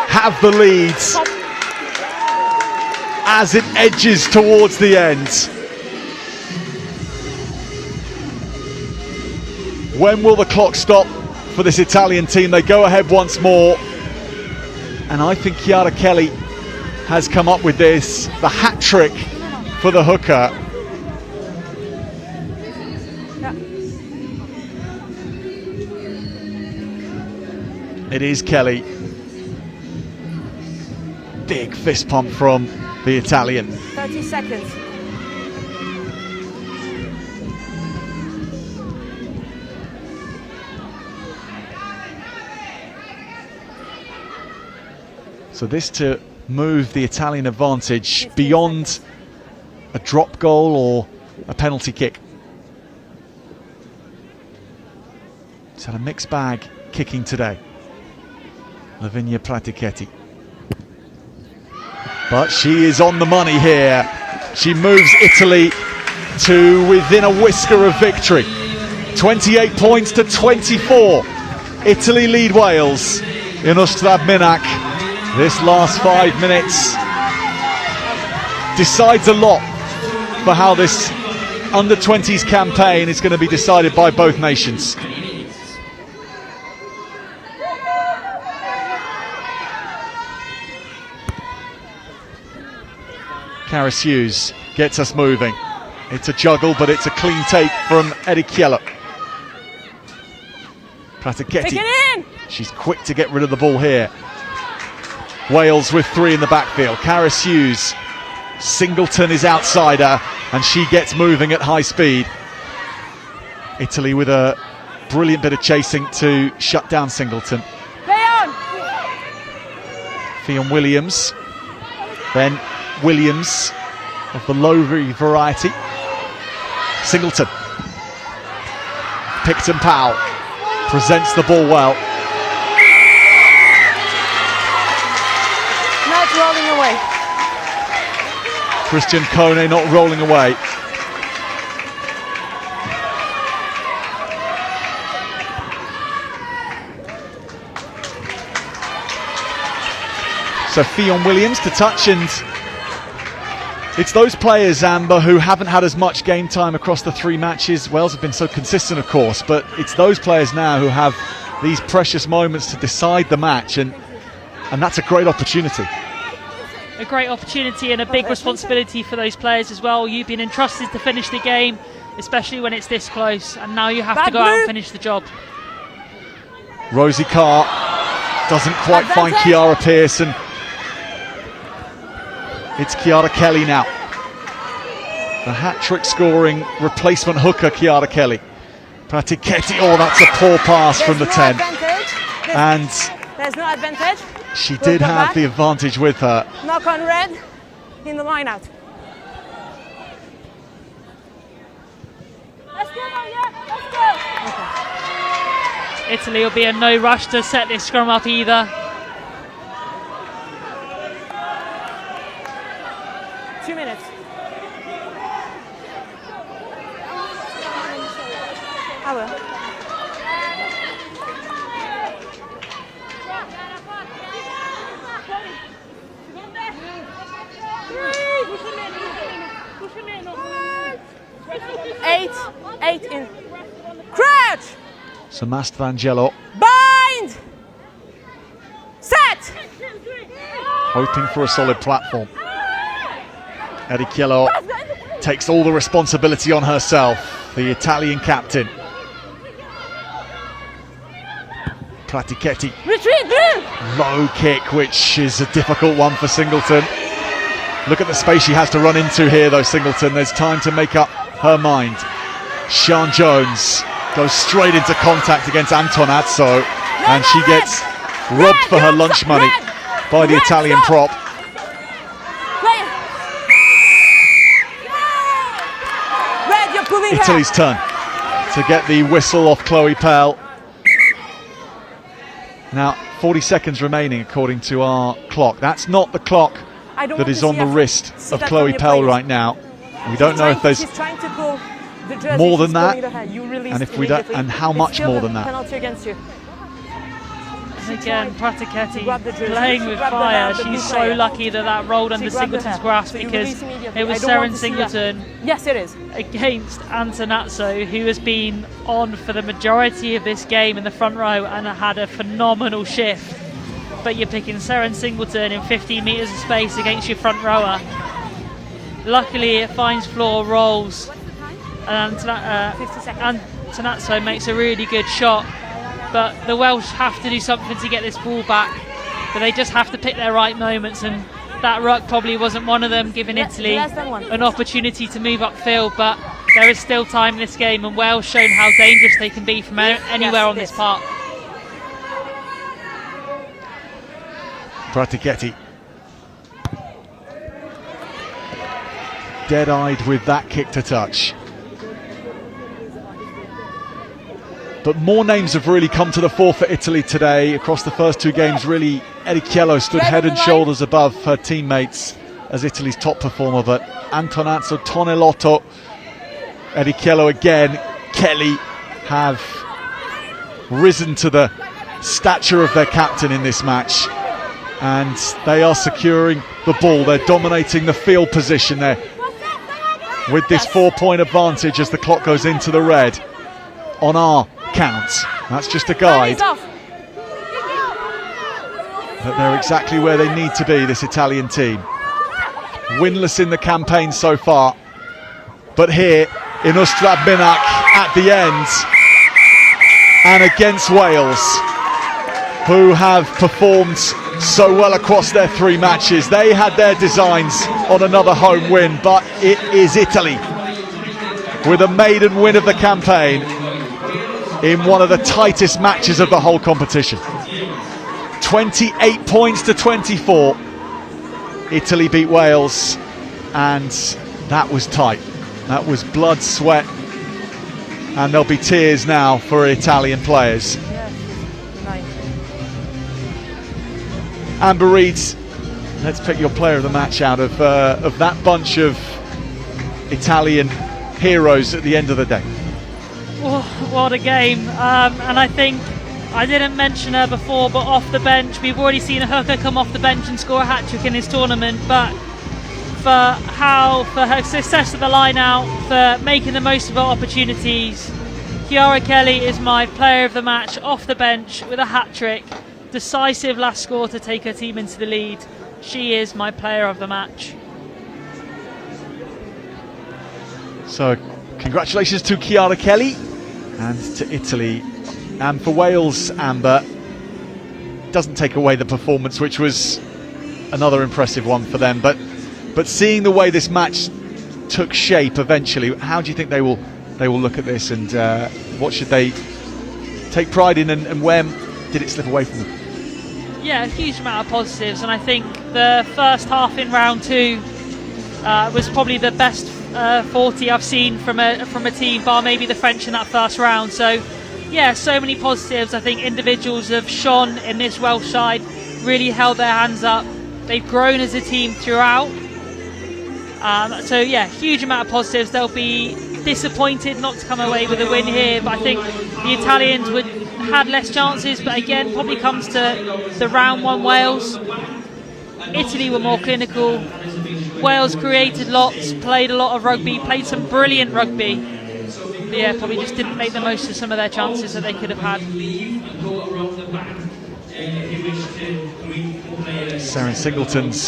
have the leads as it edges towards the end. When will the clock stop for this Italian team? They go ahead once more, and I think Chiara Kelly has come up with this, the hat trick for the hooker. It is Kelly. Big fist pump from the Italian. 30 seconds. So this to move the Italian advantage beyond a drop goal or a penalty kick. It's had a mixed bag kicking today, Lavinia Pratichetti. But she is on the money here. She moves Italy to within a whisker of victory. 28 points to 24. Italy lead Wales in Ystrad Minac. This last 5 minutes decides a lot for how this under-20s campaign is going to be decided by both nations. Caris Hughes gets us moving. It's a juggle, but it's a clean take from Eddie Kiello. Pratichetti, she's quick to get rid of the ball here. Wales with 3 in the backfield. Caris Hughes, Singleton is outside her, and she gets moving at high speed. Italy with a brilliant bit of chasing to shut down Singleton. Fionn Williams, then Williams of the Lowry variety. Singleton, Picton Powell presents the ball well. Not rolling away. Christian Kone not rolling away. So Fionn Williams to touch, and it's those players, Amber, who haven't had as much game time across the 3 matches. Wales have been so consistent, of course, but it's those players now who have these precious moments to decide the match, and that's a great opportunity. A great opportunity and a big responsibility for those players as well. You've been entrusted to finish the game, especially when it's this close, and now you have to go out and finish the job. Rosie Carr doesn't quite find Kiara Pearson. It's Chiara Kelly now. The hat-trick scoring replacement hooker, Chiara Kelly. Pratichetti, oh, that's a poor pass from the 10. And there's no advantage. She did have the advantage with her. Knock on red in the line out. Let's go, let's go. Okay. Italy will be in no rush to set this scrum up either. 2 minutes. I will. Eight in. Crouch! So Mastrangelo bind! Set! hoping for a solid platform. Eddie Kiello takes all the responsibility on herself, the Italian captain. Pratichetti. Low kick, which is a difficult one for Singleton. Look at the space she has to run into here, though, Singleton. There's time to make up her mind. Sian Jones goes straight into contact against Antonazzo, and she gets robbed for her lunch money by the Italian prop. Italy's turn to get the whistle off Chloe Pell. Now, 40 seconds remaining according to our clock. That's not the clock that is on the wrist of Chloe Pell right now. We don't know if there's more than that, and if we don't, and how much more than that. Again, Pratichetti playing with fire. She's so lucky that that rolled under Singleton's grasp, because it was Seren Singleton against Antonazzo, who has been on for the majority of this game in the front row and had a phenomenal shift. But you're picking Seren Singleton in 15 metres of space against your front rower. Luckily it finds floor, rolls, and Antonazzo makes a really good shot. But the Welsh have to do something to get this ball back, but they just have to pick their right moments, and that ruck probably wasn't one of them, giving Italy an opportunity to move upfield. But there is still time in this game, and Wales shown how dangerous they can be from anywhere on this park. Pratichetti. dead-eyed with that kick to touch. But more names have really come to the fore for Italy today. Across the first two games, really, Eddie Chiello stood head and shoulders above her teammates as Italy's top performer. But Antonazzo, Tonelotto, Eddie Chiello again, Kelly have risen to the stature of their captain in this match. And they are securing the ball. They're dominating the field position there with this 4-point advantage as the clock goes into the red on our count. That's just a guide. But they're exactly where they need to be, this Italian team. Winless in the campaign so far. But here in Ystrad Minac at the end, and against Wales, who have performed so well across their 3 matches. They had their designs on another home win, but it is Italy with a maiden win of the campaign in one of the tightest matches of the whole competition. 28 points to 24. Italy beat Wales, and that was tight. That was blood, sweat, and there'll be tears now for Italian players. Amber Reeds, let's pick your player of the match out of that bunch of Italian heroes at the end of the day. Oh, what a game. And I think, I didn't mention her before, but off the bench, we've already seen a hooker come off the bench and score a hat-trick in this tournament, but for her success at the line-out, for making the most of her opportunities, Chiara Kelly is my player of the match off the bench with a hat-trick. Decisive last score to take her team into the lead. She is my player of the match. So congratulations to Chiara Kelly and to Italy. And for Wales, Amber, doesn't take away the performance, which was another impressive one for them, but seeing the way this match took shape eventually, how do you think they will look at this, and what should they take pride in, and where did it slip away from them? Yeah, a huge amount of positives, and I think the first half in round 2 was probably the best 40 I've seen from a team, bar maybe the French in that first round. So yeah, so many positives. I think individuals have shone in this Welsh side, really held their hands up. They've grown as a team throughout. So yeah, huge amount of positives. They'll be disappointed not to come away with a win here, but I think the Italians had less chances, but again, probably comes to the round 1 Wales. Italy were more clinical. Wales created lots, played a lot of rugby, played some brilliant rugby. But yeah, probably just didn't make the most of some of their chances that they could have had. Saren Singleton's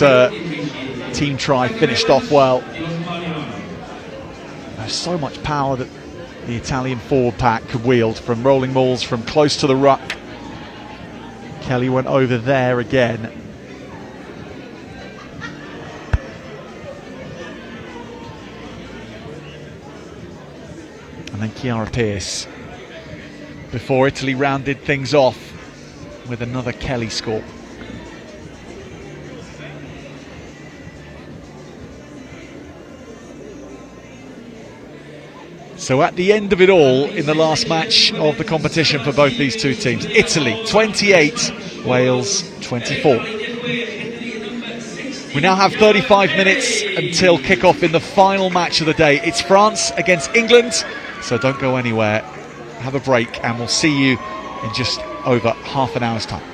team try finished off well. There's so much power that the Italian forward pack could wield, from rolling mauls from close to the ruck. Kelly went over there again. And then Chiara Pearce, before Italy rounded things off with another Kelly score. So at the end of it all, in the last match of the competition for both these two teams, Italy 28, Wales 24. We now have 35 minutes until kickoff in the final match of the day. It's France against England, so don't go anywhere. Have a break and we'll see you in just over half an hour's time.